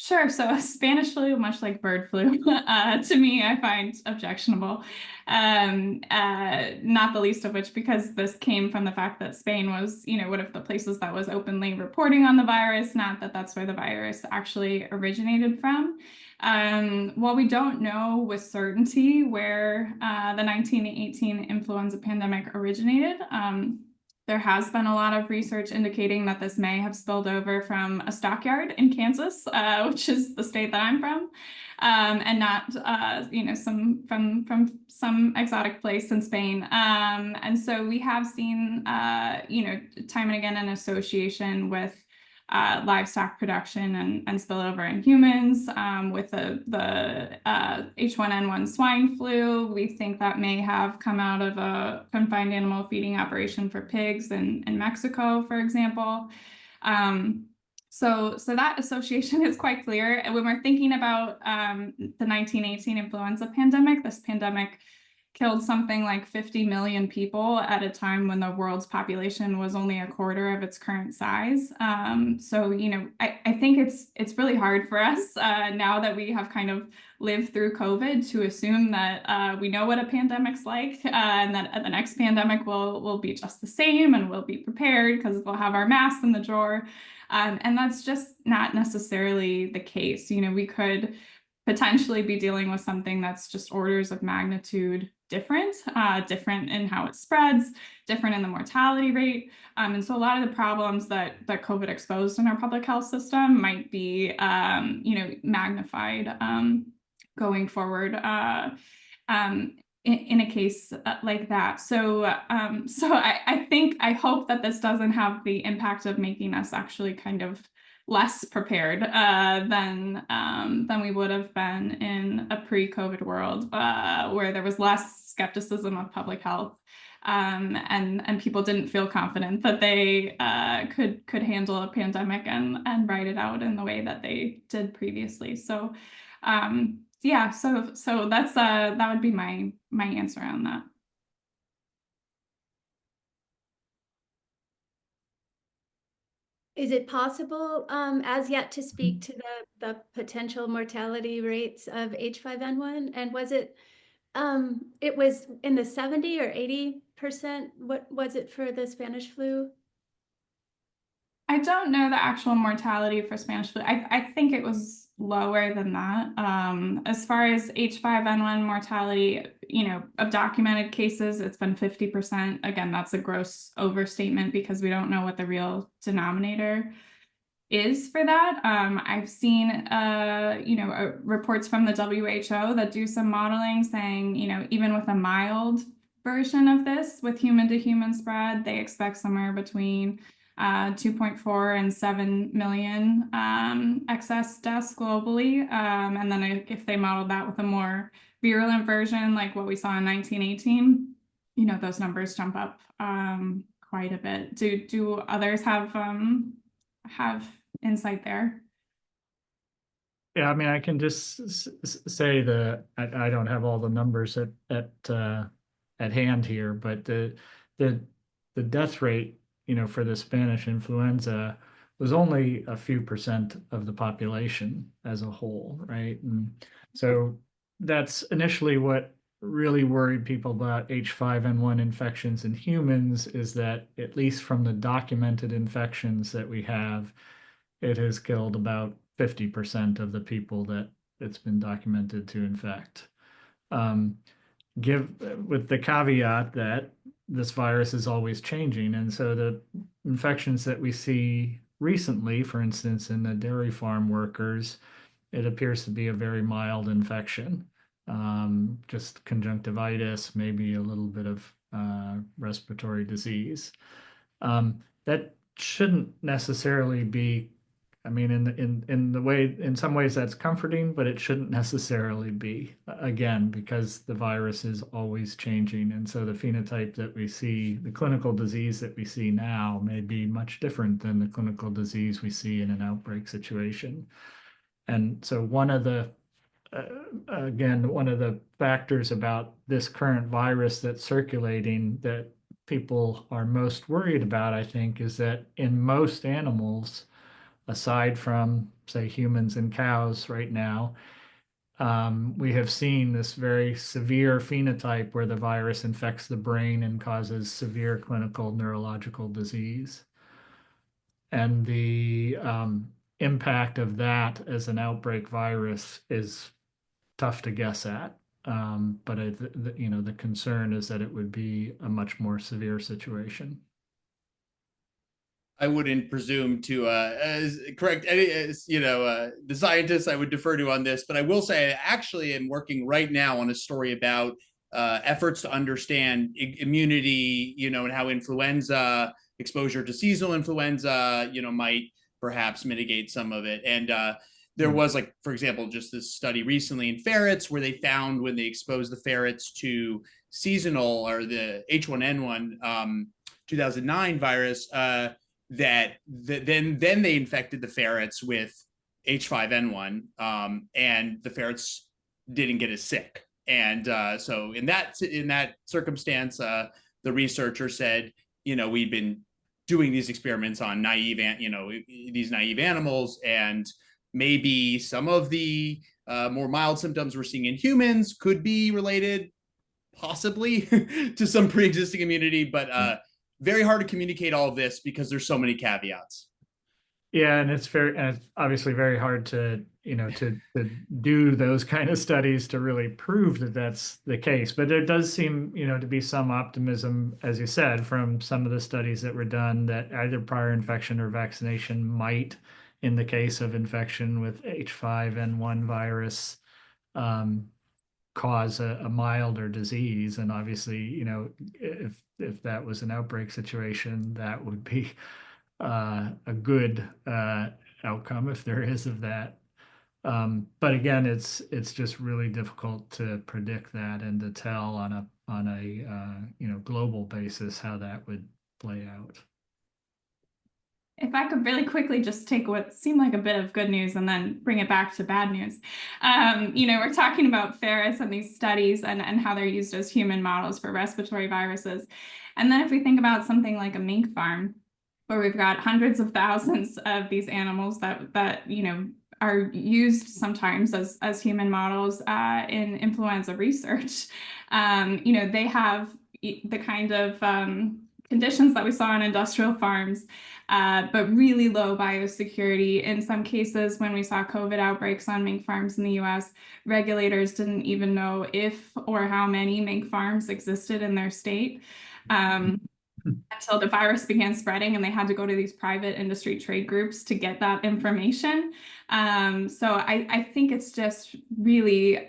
Sure. So Spanish flu, much like bird flu, to me, I find objectionable. Not the least of which because this came from the fact that Spain was, you know, one of the places that was openly reporting on the virus, not that that's where the virus actually originated from. While we don't know with certainty where the 1918 influenza pandemic originated, there has been a lot of research indicating that this may have spilled over from a stockyard in Kansas, which is the state that I'm from, and not, you know, from some exotic place in Spain. And so we have seen, you know, time and again an association with livestock production and spillover in humans with the H1N1 swine flu. We think that may have come out of a confined animal feeding operation for pigs in Mexico, for example. So that association is quite clear. And when we're thinking about the 1918 influenza pandemic, this pandemic killed something like 50 million people at a time when the world's population was only a quarter of its current size. So, you know, I think it's really hard for us now that we have kind of lived through COVID to assume that we know what a pandemic's like and that the next pandemic will be just the same and we'll be prepared because we'll have our masks in the drawer. And that's just not necessarily the case. You know, we could potentially be dealing with something that's just orders of magnitude different in how it spreads, different in the mortality rate. And so a lot of the problems that COVID exposed in our public health system might be, you know, magnified going forward in a case like that. So I hope that this doesn't have the impact of making us actually kind of less prepared than we would have been in a pre-COVID world where there was less skepticism of public health and people didn't feel confident that they could handle a pandemic and ride it out in the way that they did previously. So yeah, so that's that would be my answer on that. Is it possible as yet to speak to the potential mortality rates of H5N1? And was it was in the 70 or 80%? What was it for the Spanish flu? I don't know the actual mortality for Spanish flu. I think it was lower than that. As far as H5N1 mortality, you know, of documented cases, it's been 50%. Again, that's a gross overstatement because we don't know what the real denominator is for that. I've seen, you know, reports from the WHO that do some modeling saying, you know, even with a mild version of this with human to human spread, they expect somewhere between 2.4 and 7 million excess deaths globally. And then if they modeled that with a more virulent version, like what we saw in 1918, you know, those numbers jump up quite a bit. Do others have insight there? Yeah, I mean, I can just say that I don't have all the numbers at hand here, but the death rate, you know, for the Spanish influenza was only a few percent of the population as a whole, right? And so that's initially what really worried people about H5N1 infections in humans, is that at least from the documented infections that we have, it has killed about 50% of the people that it's been documented to infect. With the caveat that this virus is always changing. And so the infections that we see recently, for instance, in the dairy farm workers, it appears to be a very mild infection, just conjunctivitis, maybe a little bit of respiratory disease. That shouldn't necessarily be, I mean, in some ways that's comforting, but it shouldn't necessarily be, again, because the virus is always changing. And so the phenotype that we see, the clinical disease that we see now may be much different than the clinical disease we see in an outbreak situation. And so one of the factors about this current virus that's circulating that people are most worried about, I think, is that in most animals, aside from, say, humans and cows right now, we have seen this very severe phenotype where the virus infects the brain and causes severe clinical neurological disease. And the impact of that as an outbreak virus is tough to guess at. But the concern is that it would be a much more severe situation. I wouldn't presume to correct any, the scientists I would defer to on this, but I will say I actually am working right now on a story about efforts to understand immunity, and how influenza exposure to seasonal influenza, might perhaps mitigate some of it. And there was, like, for example, just this study recently in ferrets where they found when they exposed the ferrets to seasonal or the H1N1 2009 virus, then they infected the ferrets with H5N1, and the ferrets didn't get as sick. And so in that circumstance, the researcher said, we'd been doing these experiments on these naive animals, and maybe some of the more mild symptoms we're seeing in humans could be related possibly to some pre-existing immunity, but very hard to communicate all of this because there's so many caveats. Yeah, and it's obviously very hard to do those kind of studies to really prove that that's the case. But there does seem, to be some optimism, as you said, from some of the studies that were done, that either prior infection or vaccination might, in the case of infection with H5N1 virus, cause a milder disease. And obviously, if that was an outbreak situation, that would be a good outcome if there is of that. But again, it's just really difficult to predict that and to tell on a global basis how that would play out. If I could really quickly just take what seemed like a bit of good news and then bring it back to bad news. We're talking about ferrets and these studies and how they're used as human models for respiratory viruses. And then if we think about something like a mink farm, where we've got hundreds of thousands of these animals that are used sometimes as human models in influenza research, they have the kind of conditions that we saw on industrial farms, but really low biosecurity. In some cases, when we saw COVID outbreaks on mink farms in the US, regulators didn't even know if or how many mink farms existed in their state until the virus began spreading, and they had to go to these private industry trade groups to get that information. So I think it's just really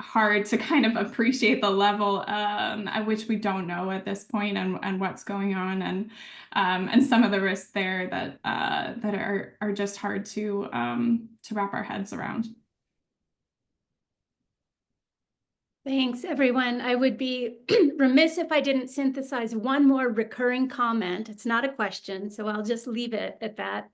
hard to kind of appreciate the level at which we don't know at this point and what's going on, and some of the risks there that are just hard to wrap our heads around. Thanks, everyone. I would be remiss if I didn't synthesize one more recurring comment. It's not a question, so I'll just leave it at that.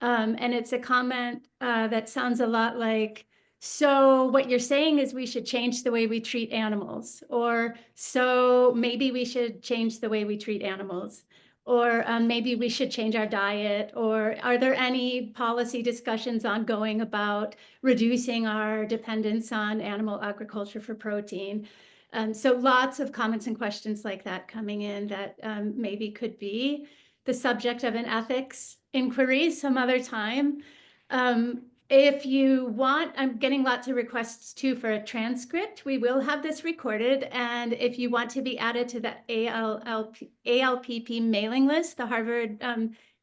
And it's a comment that sounds a lot like, so what you're saying is we should change the way we treat animals, or so maybe we should change the way we treat animals, or maybe we should change our diet, or are there any policy discussions ongoing about reducing our dependence on animal agriculture for protein? So lots of comments and questions like that coming in that maybe could be the subject of an ethics inquiry some other time. If you want, I'm getting lots of requests too for a transcript. We will have this recorded. And if you want to be added to the ALPP mailing list, the Harvard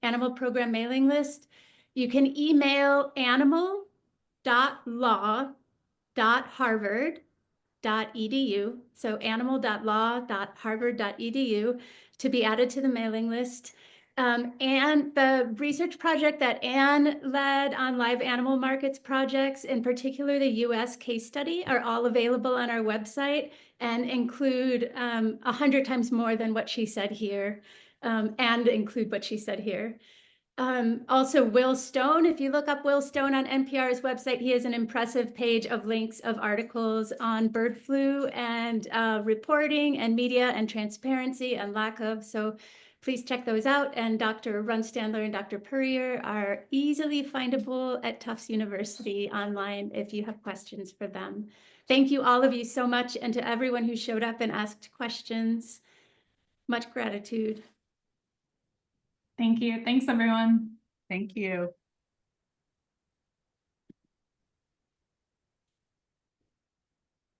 Animal Program mailing list, you can email animal.law.harvard.edu. So animal.law.harvard.edu to be added to the mailing list. And the research project that Anne led on live animal markets projects, in particular the US case study, are all available on our website and include 100 times more than what she said here, and include what she said here. Also, Will Stone, if you look up Will Stone on NPR's website, he has an impressive page of links of articles on bird flu and reporting and media and transparency and lack of. So please check those out. And Dr. Runstandler and Dr. Purrier are easily findable at Tufts University online if you have questions for them. Thank you, all of you, so much. And to everyone who showed up and asked questions, much gratitude. Thank you. Thanks, everyone. Thank you.